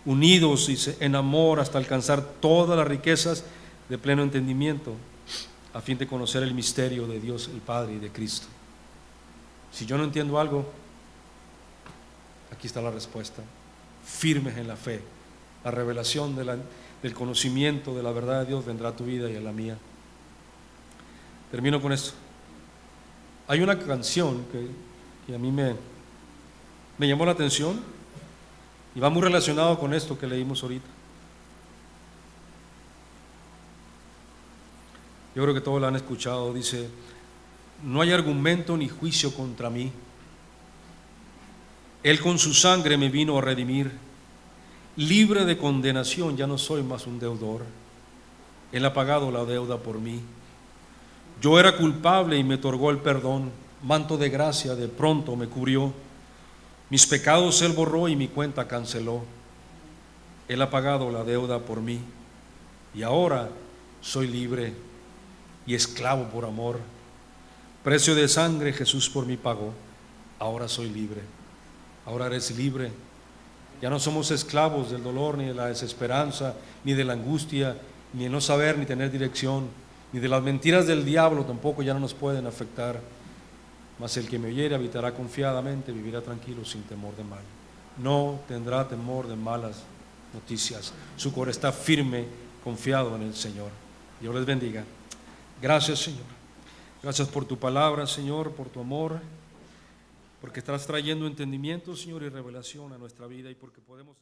unidos, dice, en amor hasta alcanzar todas las riquezas de pleno entendimiento, a fin de conocer el misterio de Dios el Padre y de Cristo. Si yo no entiendo algo, aquí está la respuesta: firmes en la fe. La revelación del conocimiento de la verdad de Dios vendrá a tu vida y a la mía. Termino con esto. Hay una canción que a mí me llamó la atención y va muy relacionado con esto que leímos ahorita. Yo creo que todos la han escuchado. Dice, no hay argumento ni juicio contra mí. Él con su sangre me vino a redimir. Libre de condenación, ya no soy más un deudor. Él ha pagado la deuda por mí. Yo era culpable y me otorgó el perdón. Manto de gracia de pronto me cubrió. Mis pecados Él borró y mi cuenta canceló. Él ha pagado la deuda por mí. Y ahora soy libre y esclavo por amor. Precio de sangre Jesús por mí pagó. Ahora soy libre. Ahora eres libre. Ya no somos esclavos del dolor, ni de la desesperanza, ni de la angustia, ni de no saber, ni tener dirección, ni de las mentiras del diablo tampoco ya no nos pueden afectar. Mas el que me oyere habitará confiadamente, vivirá tranquilo sin temor de mal. No tendrá temor de malas noticias. Su corazón está firme, confiado en el Señor. Dios les bendiga. Gracias, Señor. Gracias por tu palabra, Señor, por tu amor, porque estás trayendo entendimiento, Señor, y revelación a nuestra vida y porque podemos